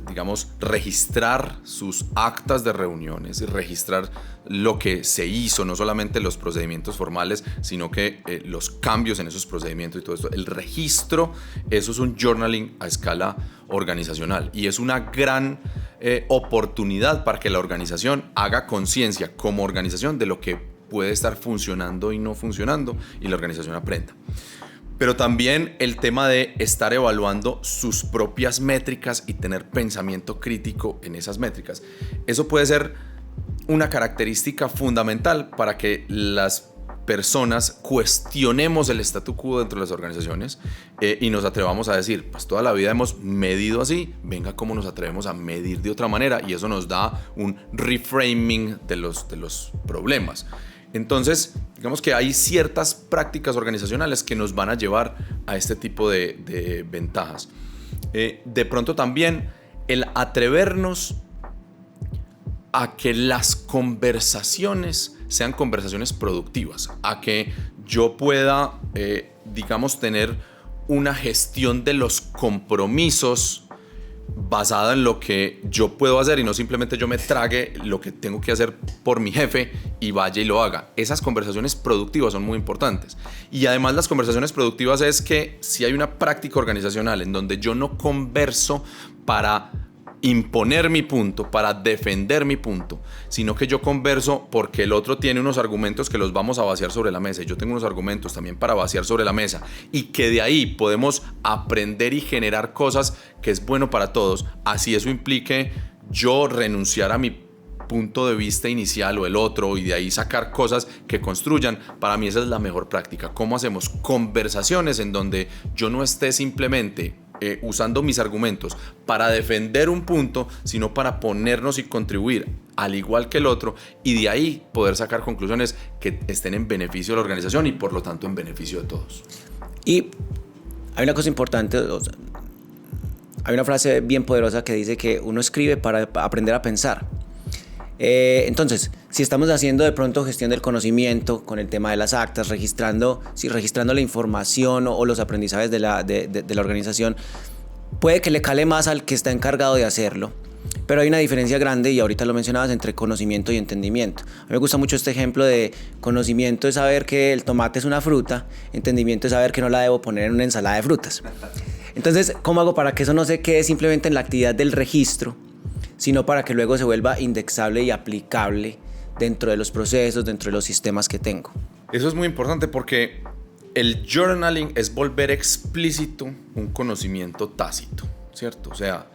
digamos, registrar sus actas de reuniones y registrar lo que se hizo, no solamente los procedimientos formales, sino que los cambios en esos procedimientos y todo esto. El registro, eso es un journaling a escala organizacional y es una gran oportunidad para que la organización haga conciencia como organización de lo que puede estar funcionando y no funcionando y la organización aprenda. Pero también el tema de estar evaluando sus propias métricas y tener pensamiento crítico en esas métricas. Eso puede ser una característica fundamental para que las personas cuestionemos el statu quo dentro de las organizaciones y nos atrevamos a decir, pues toda la vida hemos medido así, venga cómo nos atrevemos a medir de otra manera, y eso nos da un reframing de los problemas. Entonces, digamos que hay ciertas prácticas organizacionales que nos van a llevar a este tipo de ventajas. De pronto también el atrevernos a que las conversaciones sean conversaciones productivas, a que yo pueda, digamos, tener una gestión de los compromisos basada en lo que yo puedo hacer y no simplemente yo me trague lo que tengo que hacer por mi jefe y vaya y lo haga. Esas conversaciones productivas son muy importantes. Y además las conversaciones productivas es que si hay una práctica organizacional en donde yo no converso para imponer mi punto, para defender mi punto, sino que yo converso porque el otro tiene unos argumentos que los vamos a vaciar sobre la mesa y yo tengo unos argumentos también para vaciar sobre la mesa, y que de ahí podemos aprender y generar cosas que es bueno para todos, así eso implique yo renunciar a mi punto de vista inicial o el otro y de ahí sacar cosas que construyan. Para mí esa es la mejor práctica. ¿Cómo hacemos conversaciones en donde yo no esté simplemente usando mis argumentos para defender un punto, sino para ponernos y contribuir al igual que el otro, y de ahí poder sacar conclusiones que estén en beneficio de la organización y por lo tanto en beneficio de todos? Y hay una cosa importante, o sea, hay una frase bien poderosa que dice que uno escribe para aprender a pensar. Entonces, si estamos haciendo de pronto gestión del conocimiento con el tema de las actas, registrando la información o los aprendizajes de la organización, puede que le cale más al que está encargado de hacerlo. Pero hay una diferencia grande, y ahorita lo mencionabas, entre conocimiento y entendimiento. A mí me gusta mucho este ejemplo de conocimiento es saber que el tomate es una fruta, entendimiento es saber que no la debo poner en una ensalada de frutas. Entonces, ¿cómo hago para que eso no se quede simplemente en la actividad del registro, sino para que luego se vuelva indexable y aplicable dentro de los procesos, dentro de los sistemas que tengo? Eso es muy importante porque el journaling es volver explícito un conocimiento tácito, ¿cierto? O sea,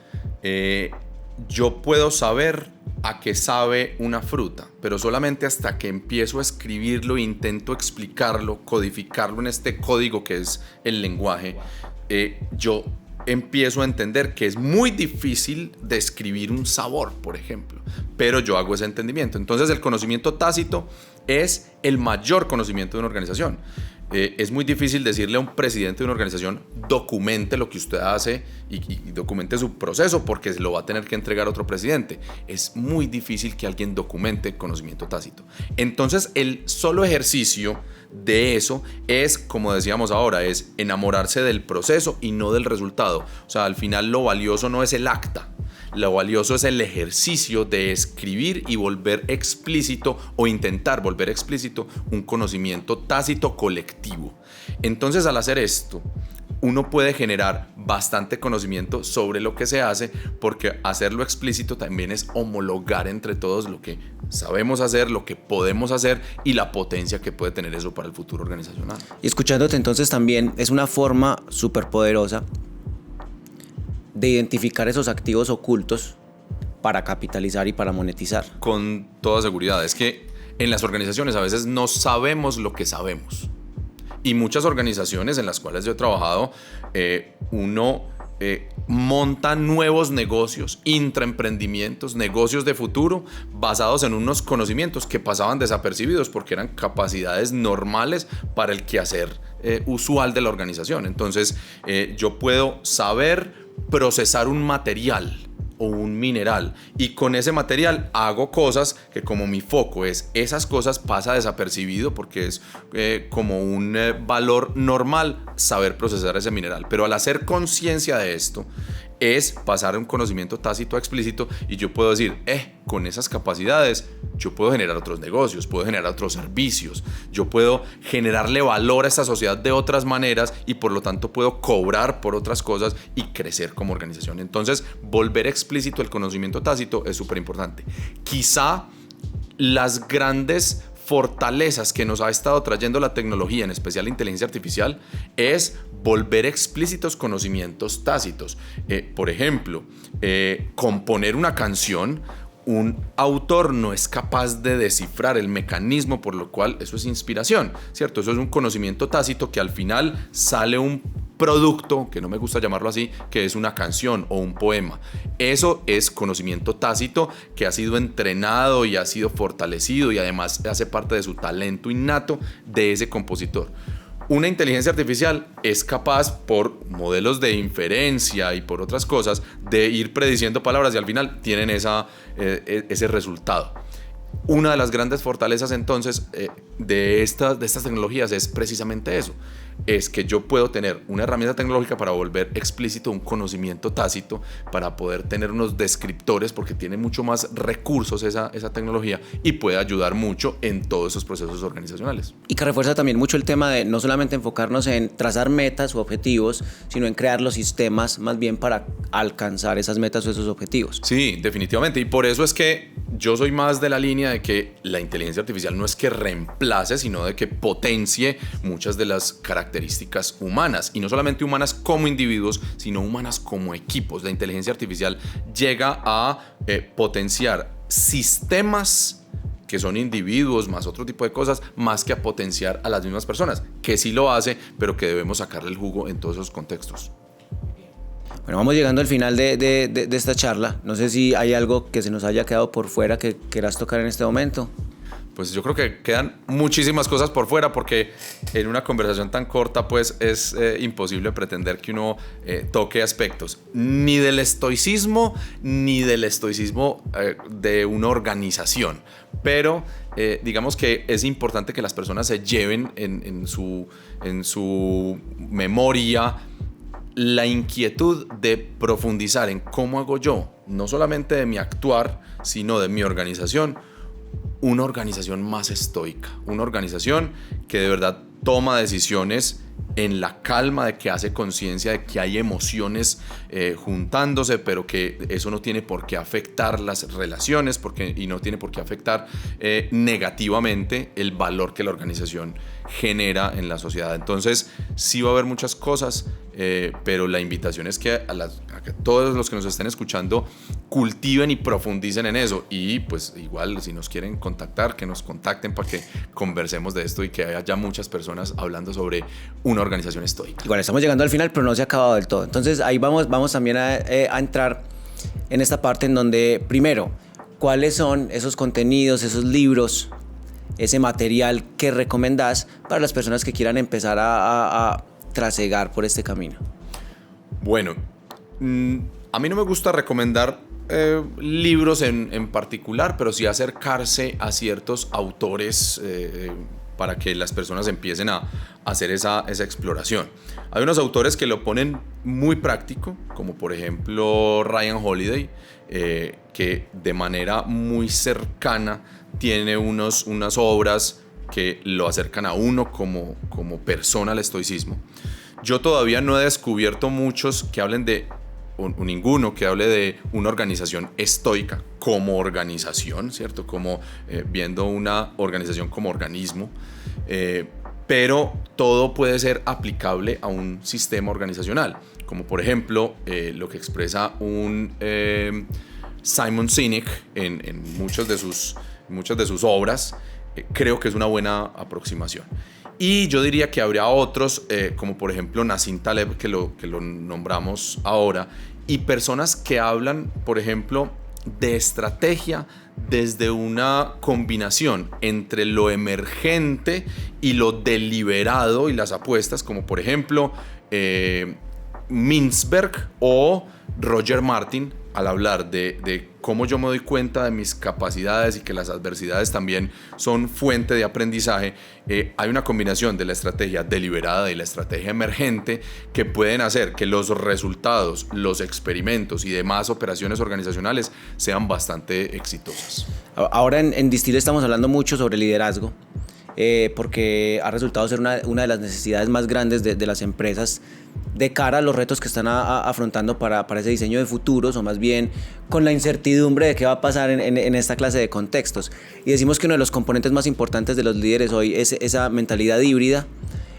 yo puedo saber a qué sabe una fruta, pero solamente hasta que empiezo a escribirlo e intento explicarlo, codificarlo en este código que es el lenguaje, yo empiezo a entender que es muy difícil describir un sabor, por ejemplo, pero yo hago ese entendimiento. Entonces el conocimiento tácito es el mayor conocimiento de una organización. Es muy difícil decirle a un presidente de una organización documente lo que usted hace y documente su proceso porque se lo va a tener que entregar a otro presidente. Es muy difícil que alguien documente conocimiento tácito. Entonces el solo ejercicio de eso es, como decíamos ahora, es enamorarse del proceso y no del resultado. O sea, al final lo valioso no es el acta. Lo valioso es el ejercicio de escribir y volver explícito o intentar volver explícito un conocimiento tácito colectivo. Entonces, al hacer esto, uno puede generar bastante conocimiento sobre lo que se hace, porque hacerlo explícito también es homologar entre todos lo que sabemos hacer, lo que podemos hacer y la potencia que puede tener eso para el futuro organizacional. Y escuchándote entonces también es una forma súper poderosa de identificar esos activos ocultos para capitalizar y para monetizar. Con toda seguridad. Es que en las organizaciones a veces no sabemos lo que sabemos. Y muchas organizaciones en las cuales yo he trabajado, uno monta nuevos negocios, intraemprendimientos, negocios de futuro basados en unos conocimientos que pasaban desapercibidos porque eran capacidades normales para el quehacer usual de la organización. Entonces, yo puedo saber procesar un material o un mineral, y con ese material hago cosas que, como mi foco es esas cosas, pasa desapercibido porque es como un valor normal saber procesar ese mineral. Pero al hacer conciencia de esto, es pasar de un conocimiento tácito a explícito, y yo puedo decir, con esas capacidades yo puedo generar otros negocios, puedo generar otros servicios, yo puedo generarle valor a esta sociedad de otras maneras, y por lo tanto puedo cobrar por otras cosas y crecer como organización. Entonces, volver explícito el conocimiento tácito es súper importante. Quizá las grandes fortalezas que nos ha estado trayendo la tecnología, en especial la inteligencia artificial, es volver explícitos conocimientos tácitos. Por ejemplo, componer una canción, un autor no es capaz de descifrar el mecanismo por lo cual eso es inspiración, ¿cierto? Eso es un conocimiento tácito que al final sale un producto, que no me gusta llamarlo así, que es una canción o un poema. Eso es conocimiento tácito que ha sido entrenado y ha sido fortalecido, y además hace parte de su talento innato de ese compositor. Una inteligencia artificial es capaz, por modelos de inferencia y por otras cosas, de ir prediciendo palabras, y al final tienen ese resultado. Una de las grandes fortalezas entonces de estas tecnologías es precisamente eso, es que yo puedo tener una herramienta tecnológica para volver explícito un conocimiento tácito, para poder tener unos descriptores, porque tiene mucho más recursos esa tecnología, y puede ayudar mucho en todos esos procesos organizacionales. Y que refuerza también mucho el tema de no solamente enfocarnos en trazar metas u objetivos, sino en crear los sistemas más bien para alcanzar esas metas o esos objetivos. Sí, definitivamente, y por eso es que yo soy más de la línea de que la inteligencia artificial no es que reemplace, sino de que potencie muchas de las características humanas, y no solamente humanas como individuos, sino humanas como equipos. La inteligencia artificial llega a potenciar sistemas que son individuos más otro tipo de cosas, más que a potenciar a las mismas personas, que sí lo hace, pero que debemos sacarle el jugo en todos esos contextos. Bueno, vamos llegando al final de esta charla. No sé si hay algo que se nos haya quedado por fuera que quieras tocar en este momento. Pues yo creo que quedan muchísimas cosas por fuera, porque en una conversación tan corta pues es imposible pretender que uno toque aspectos ni del estoicismo de una organización, pero digamos que es importante que las personas se lleven en su memoria la inquietud de profundizar en cómo hago yo, no solamente de mi actuar, sino de mi organización, una organización más estoica, una organización que de verdad toma decisiones en la calma, de que hace conciencia de que hay emociones juntándose, pero que eso no tiene por qué afectar las relaciones, y no tiene por qué afectar negativamente el valor que la organización genera en la sociedad. Entonces sí va a haber muchas cosas, pero la invitación es que a que todos los que nos estén escuchando cultiven y profundicen en eso, y pues igual si nos quieren contactar, que nos contacten para que conversemos de esto y que haya muchas personas hablando sobre una organización estoica. Igual estamos llegando al final, pero no se ha acabado del todo. Entonces ahí vamos también a entrar en esta parte en donde, primero, ¿cuáles son esos contenidos, esos libros, ese material que recomendás para las personas que quieran empezar a trasegar por este camino? Bueno, a mí no me gusta recomendar libros en particular, pero sí acercarse a ciertos autores para que las personas empiecen a hacer esa exploración. Hay unos autores que lo ponen muy práctico, como por ejemplo Ryan Holiday, que de manera muy cercana tiene unas obras que lo acercan a uno como persona al estoicismo. Yo todavía no he descubierto muchos que hablen o ninguno que hable de una organización estoica como organización, ¿cierto? Como viendo una organización como organismo, pero todo puede ser aplicable a un sistema organizacional, como por ejemplo lo que expresa un Simon Sinek en muchas de sus obras. Creo que es una buena aproximación. Y yo diría que habría otros, como por ejemplo Nassim Taleb, que lo nombramos ahora, y personas que hablan, por ejemplo, de estrategia desde una combinación entre lo emergente y lo deliberado y las apuestas, como por ejemplo Mintzberg o Roger Martin. al hablar de cómo yo me doy cuenta de mis capacidades y que las adversidades también son fuente de aprendizaje, hay una combinación de la estrategia deliberada y la estrategia emergente que pueden hacer que los resultados, los experimentos y demás operaciones organizacionales sean bastante exitosas. Ahora en Distill estamos hablando mucho sobre liderazgo, porque ha resultado ser una de las necesidades más grandes de las empresas de cara a los retos que están afrontando para ese diseño de futuros, o más bien con la incertidumbre de qué va a pasar en esta clase de contextos. Y decimos que uno de los componentes más importantes de los líderes hoy es esa mentalidad híbrida,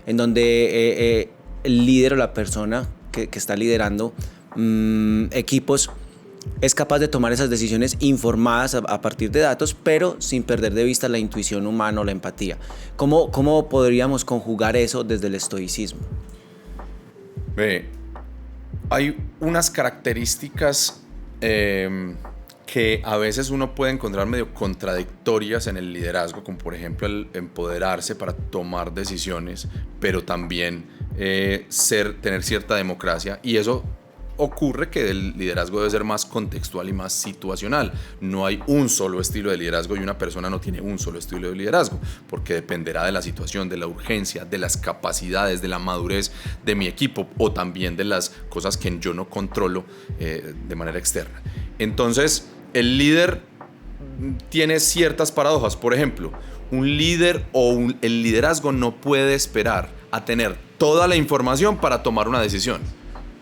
en donde el líder o la persona que está liderando equipos es capaz de tomar esas decisiones informadas a partir de datos, pero sin perder de vista la intuición humana o la empatía. ¿Cómo podríamos conjugar eso desde el estoicismo? Hay unas características que a veces uno puede encontrar medio contradictorias en el liderazgo, como por ejemplo el empoderarse para tomar decisiones, pero también tener cierta democracia, y eso ocurre que el liderazgo debe ser más contextual y más situacional. No hay un solo estilo de liderazgo y una persona no tiene un solo estilo de liderazgo, porque dependerá de la situación, de la urgencia, de las capacidades, de la madurez de mi equipo o también de las cosas que yo no controlo de manera externa. Entonces, el líder tiene ciertas paradojas. Por ejemplo, un líder el liderazgo no puede esperar a tener toda la información para tomar una decisión,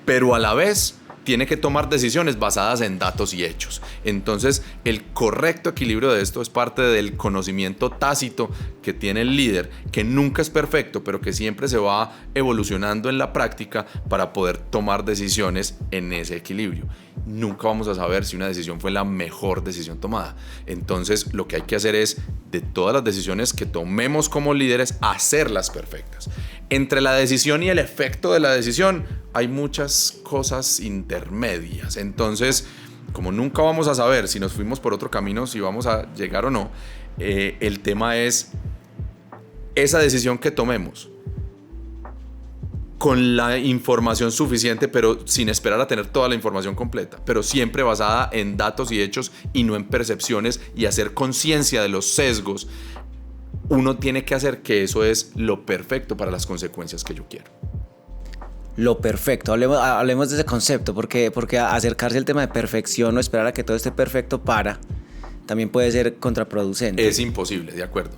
pero a la vez tiene que tomar decisiones basadas en datos y hechos. Entonces, el correcto equilibrio de esto es parte del conocimiento tácito que tiene el líder, que nunca es perfecto, pero que siempre se va evolucionando en la práctica para poder tomar decisiones en ese equilibrio. Nunca vamos a saber si una decisión fue la mejor decisión tomada. Entonces, lo que hay que hacer es, de todas las decisiones que tomemos como líderes, hacerlas perfectas. Entre la decisión y el efecto de la decisión hay muchas cosas intermedias. Entonces, como nunca vamos a saber si nos fuimos por otro camino, si vamos a llegar o no, el tema es esa decisión que tomemos con la información suficiente, pero sin esperar a tener toda la información completa, pero siempre basada en datos y hechos y no en percepciones, y hacer conciencia de los sesgos. Uno tiene que hacer que eso es lo perfecto para las consecuencias que yo quiero. Lo perfecto, hablemos de ese concepto, porque acercarse al tema de perfección o esperar a que todo esté perfecto también puede ser contraproducente. Es imposible, de acuerdo.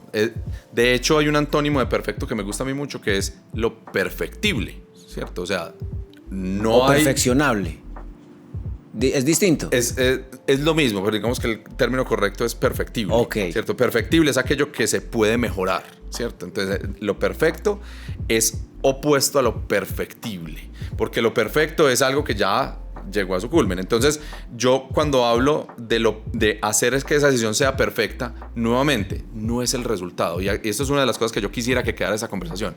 De hecho, hay un antónimo de perfecto que me gusta a mí mucho, que es lo perfectible, ¿cierto? O sea, no o perfeccionable. ¿Es distinto? Es lo mismo, pero digamos que el término correcto es perfectible. Okay. ¿Cierto? Perfectible es aquello que se puede mejorar, ¿cierto? Entonces, lo perfecto es opuesto a lo perfectible, porque lo perfecto es algo que ya llegó a su culmen. Entonces, yo cuando hablo de hacer es que esa decisión sea perfecta, nuevamente, no es el resultado. Y esto es una de las cosas que yo quisiera que quedara esa conversación.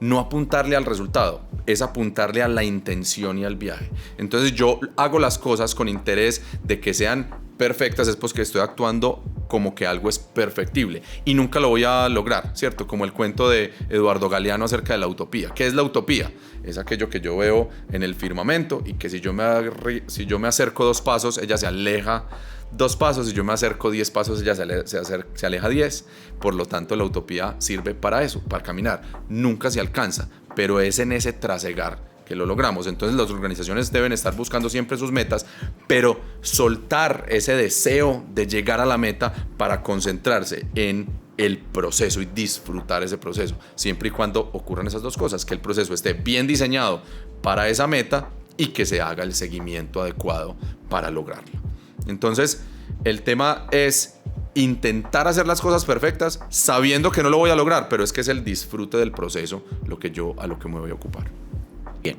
No apuntarle al resultado, es apuntarle a la intención y al viaje. Entonces, yo hago las cosas con interés de que sean perfectas, es porque estoy actuando como que algo es perfectible y nunca lo voy a lograr, ¿cierto? Como el cuento de Eduardo Galeano acerca de la utopía. ¿Qué es la utopía? Es aquello que yo veo en el firmamento y que si yo me acerco 2 pasos, ella se aleja 2 pasos, si yo me acerco 10 pasos, ella se aleja 10. Por lo tanto, la utopía sirve para eso, para caminar. Nunca se alcanza, pero es en ese trasegar que lo logramos. Entonces, las organizaciones deben estar buscando siempre sus metas, pero soltar ese deseo de llegar a la meta para concentrarse en el proceso y disfrutar ese proceso, siempre y cuando ocurran esas 2 cosas, que el proceso esté bien diseñado para esa meta y que se haga el seguimiento adecuado para lograrlo. Entonces, el tema es intentar hacer las cosas perfectas sabiendo que no lo voy a lograr, pero es que es el disfrute del proceso a lo que me voy a ocupar. Bien,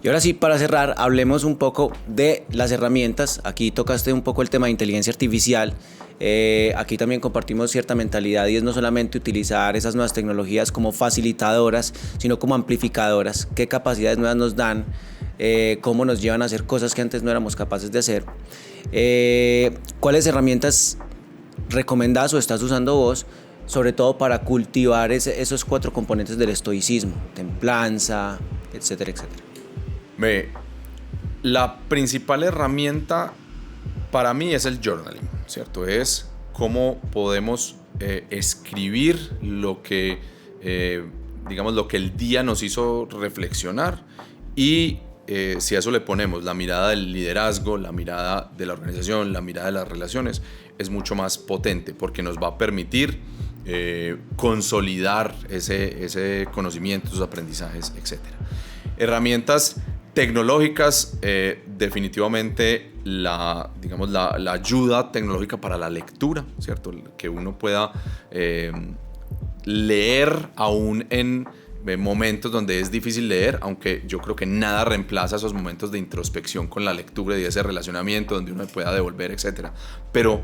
y ahora sí, para cerrar, hablemos un poco de las herramientas. Aquí tocaste un poco el tema de inteligencia artificial. Aquí también compartimos cierta mentalidad, y es no solamente utilizar esas nuevas tecnologías como facilitadoras, sino como amplificadoras. ¿Qué capacidades nuevas nos dan? ¿Cómo nos llevan a hacer cosas que antes no éramos capaces de hacer? ¿Cuáles herramientas recomendadas o estás usando vos, sobre todo para cultivar esos 4 componentes del estoicismo? Templanza, etcétera, etcétera. La principal herramienta para mí es el journaling, ¿cierto? Es cómo podemos escribir lo que, digamos, lo que el día nos hizo reflexionar y si a eso le ponemos la mirada del liderazgo, la mirada de la organización, la mirada de las relaciones, es mucho más potente porque nos va a permitir consolidar ese conocimiento, esos aprendizajes, etc. Herramientas tecnológicas, definitivamente digamos, la ayuda tecnológica para la lectura, ¿cierto? Que uno pueda leer aún en momentos donde es difícil leer, aunque yo creo que nada reemplaza esos momentos de introspección con la lectura y de ese relacionamiento donde uno pueda devolver, etc. Pero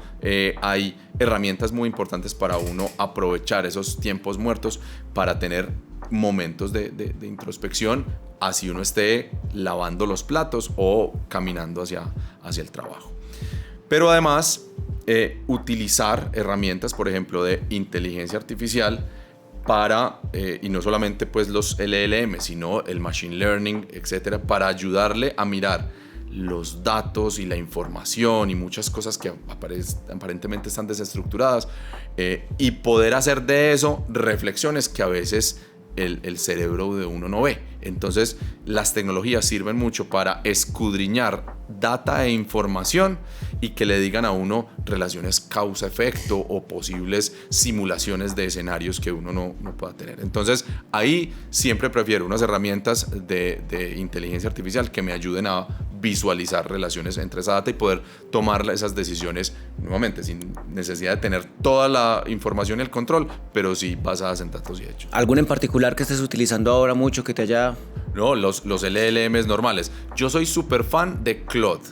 hay herramientas muy importantes para uno aprovechar esos tiempos muertos para tener momentos de introspección, así uno esté lavando los platos o caminando hacia el trabajo. Pero además, utilizar herramientas, por ejemplo, de inteligencia artificial para, y no solamente pues los LLM, sino el Machine Learning, etcétera, para ayudarle a mirar los datos y la información y muchas cosas que aparentemente están desestructuradas y poder hacer de eso reflexiones que a veces el cerebro de uno no ve. Entonces, las tecnologías sirven mucho para escudriñar data e información y que le digan a uno relaciones causa-efecto o posibles simulaciones de escenarios que uno no pueda tener. Entonces, ahí siempre prefiero unas herramientas de inteligencia artificial que me ayuden a visualizar relaciones entre esa data y poder tomar esas decisiones nuevamente sin necesidad de tener toda la información y el control, pero sí basadas en datos y hechos. ¿Algún en particular que estés utilizando ahora mucho que te haya...? No, los LLMs normales. Yo soy súper fan de Claude.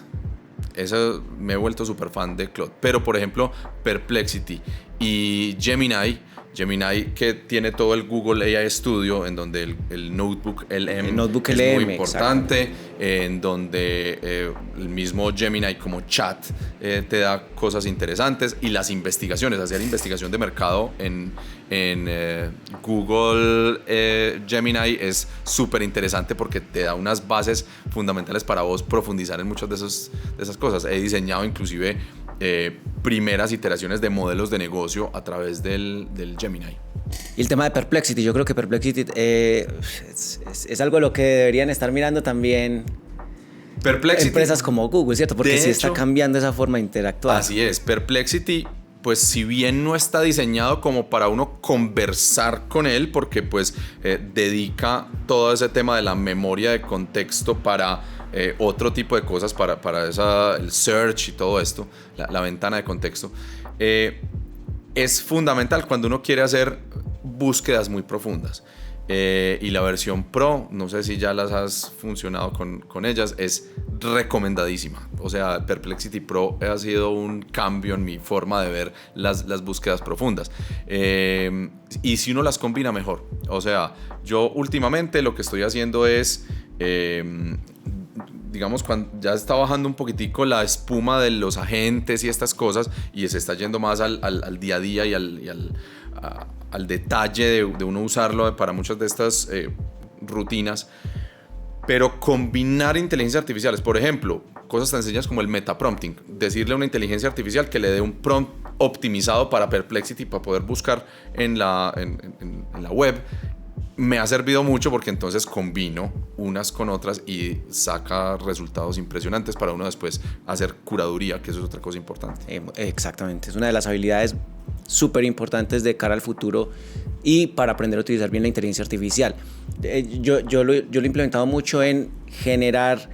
Me he vuelto súper fan de Claude. Pero, por ejemplo, Perplexity y Gemini que tiene todo el Google AI Studio, en donde el Notebook LM es muy importante, en donde el mismo Gemini como chat te da cosas interesantes, y las investigaciones, hacer investigación de mercado en Google Gemini es súper interesante porque te da unas bases fundamentales para vos profundizar en muchas de esas cosas. He diseñado inclusive primeras iteraciones de modelos de negocio a través del Gemini. Y el tema de Perplexity, yo creo que Perplexity es algo a lo que deberían estar mirando también empresas como Google, ¿cierto? Porque sí está cambiando esa forma de interactuar. Así es, Perplexity, pues si bien no está diseñado como para uno conversar con él, porque pues dedica todo ese tema de la memoria de contexto para otro tipo de cosas, para el search y todo esto, la ventana de contexto, es fundamental cuando uno quiere hacer búsquedas muy profundas. Y la versión Pro, no sé si ya las has funcionado con ellas, es recomendadísima. O sea, Perplexity Pro ha sido un cambio en mi forma de ver las búsquedas profundas. Y si uno las combina, mejor. O sea, yo últimamente lo que estoy haciendo es... digamos, cuando ya está bajando un poquitico la espuma de los agentes y estas cosas, y se está yendo más al día a día y al detalle de uno usarlo para muchas de estas rutinas, pero combinar inteligencias artificiales, por ejemplo, cosas tan sencillas como el metaprompting, decirle a una inteligencia artificial que le dé un prompt optimizado para Perplexity para poder buscar en la web, me ha servido mucho porque entonces combino unas con otras y saca resultados impresionantes para uno después hacer curaduría, que eso es otra cosa importante. Exactamente, es una de las habilidades súper importantes de cara al futuro y para aprender a utilizar bien la inteligencia artificial. Yo lo he implementado mucho en generar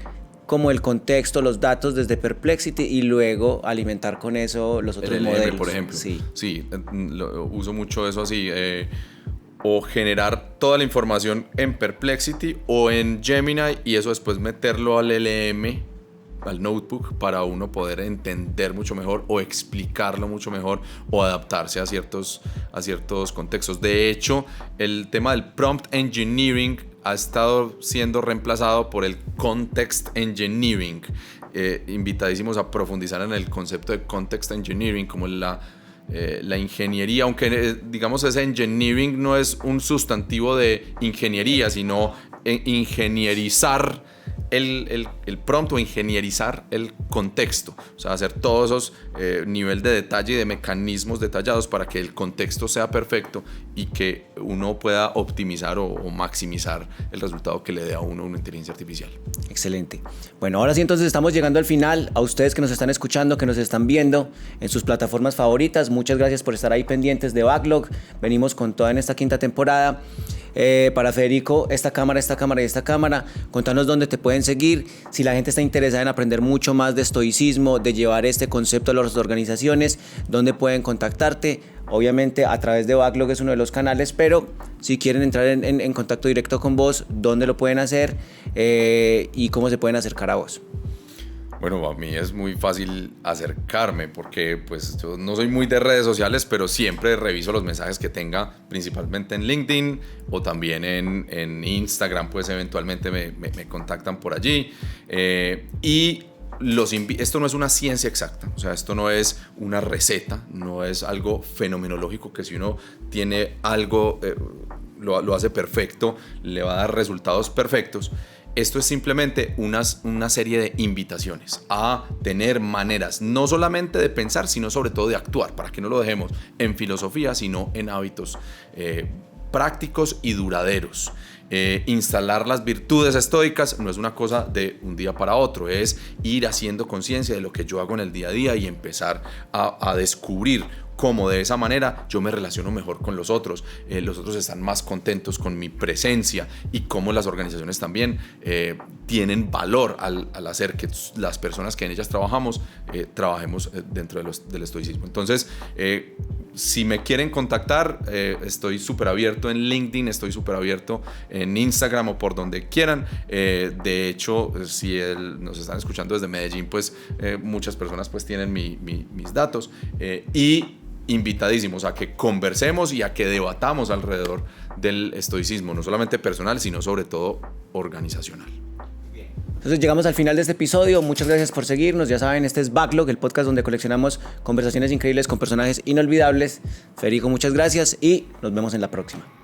como el contexto, los datos desde Perplexity y luego alimentar con eso los otros modelos. Por ejemplo. Sí, uso mucho eso así. O generar toda la información en Perplexity o en Gemini y eso después meterlo al LM, al notebook, para uno poder entender mucho mejor o explicarlo mucho mejor o adaptarse a ciertos contextos. De hecho, el tema del prompt engineering ha estado siendo reemplazado por el context engineering. Invitadísimos a profundizar en el concepto de context engineering como la ingeniería, aunque digamos ese engineering no es un sustantivo de ingeniería, sino ingenierizar el prompt o ingenierizar el contexto, o sea, hacer todos esos nivel de detalle y de mecanismos detallados para que el contexto sea perfecto y que uno pueda optimizar o maximizar el resultado que le dé a uno una inteligencia artificial. Excelente. Bueno, ahora sí entonces estamos llegando al final. A ustedes que nos están escuchando, que nos están viendo en sus plataformas favoritas, muchas gracias por estar ahí pendientes de Backlog. Venimos con toda en esta quinta temporada. Para Federico, esta cámara y esta cámara. Contanos dónde te pueden seguir. Si la gente está interesada en aprender mucho más de estoicismo, de llevar este concepto a las organizaciones, dónde pueden contactarte. Obviamente a través de Backlog es uno de los canales, pero si quieren entrar en contacto directo con vos, ¿dónde lo pueden hacer y cómo se pueden acercar a vos? Bueno, a mí es muy fácil acercarme porque pues yo no soy muy de redes sociales, pero siempre reviso los mensajes que tenga, principalmente en LinkedIn o también en Instagram, pues eventualmente me contactan por allí. Y esto no es una ciencia exacta, o sea, esto no es una receta, no es algo fenomenológico que si uno tiene algo, lo hace perfecto, le va a dar resultados perfectos. Esto es simplemente una serie de invitaciones a tener maneras no solamente de pensar, sino sobre todo de actuar, para que no lo dejemos en filosofía, sino en hábitos prácticos y duraderos. Instalar las virtudes estoicas no es una cosa de un día para otro, es ir haciendo conciencia de lo que yo hago en el día a día y empezar a descubrir cómo de esa manera yo me relaciono mejor con los otros están más contentos con mi presencia y cómo las organizaciones también tienen valor al hacer que las personas que en ellas trabajemos dentro del estoicismo. Entonces, si me quieren contactar, estoy súper abierto en LinkedIn, estoy súper abierto en Instagram o por donde quieran. De hecho, si nos están escuchando desde Medellín, pues muchas personas pues tienen mis datos y invitadísimos a que conversemos y a que debatamos alrededor del estoicismo, no solamente personal, sino sobre todo organizacional. Entonces llegamos al final de este episodio. Muchas gracias por seguirnos. Ya saben, este es Backlog, el podcast donde coleccionamos conversaciones increíbles con personajes inolvidables. Federico, muchas gracias y nos vemos en la próxima.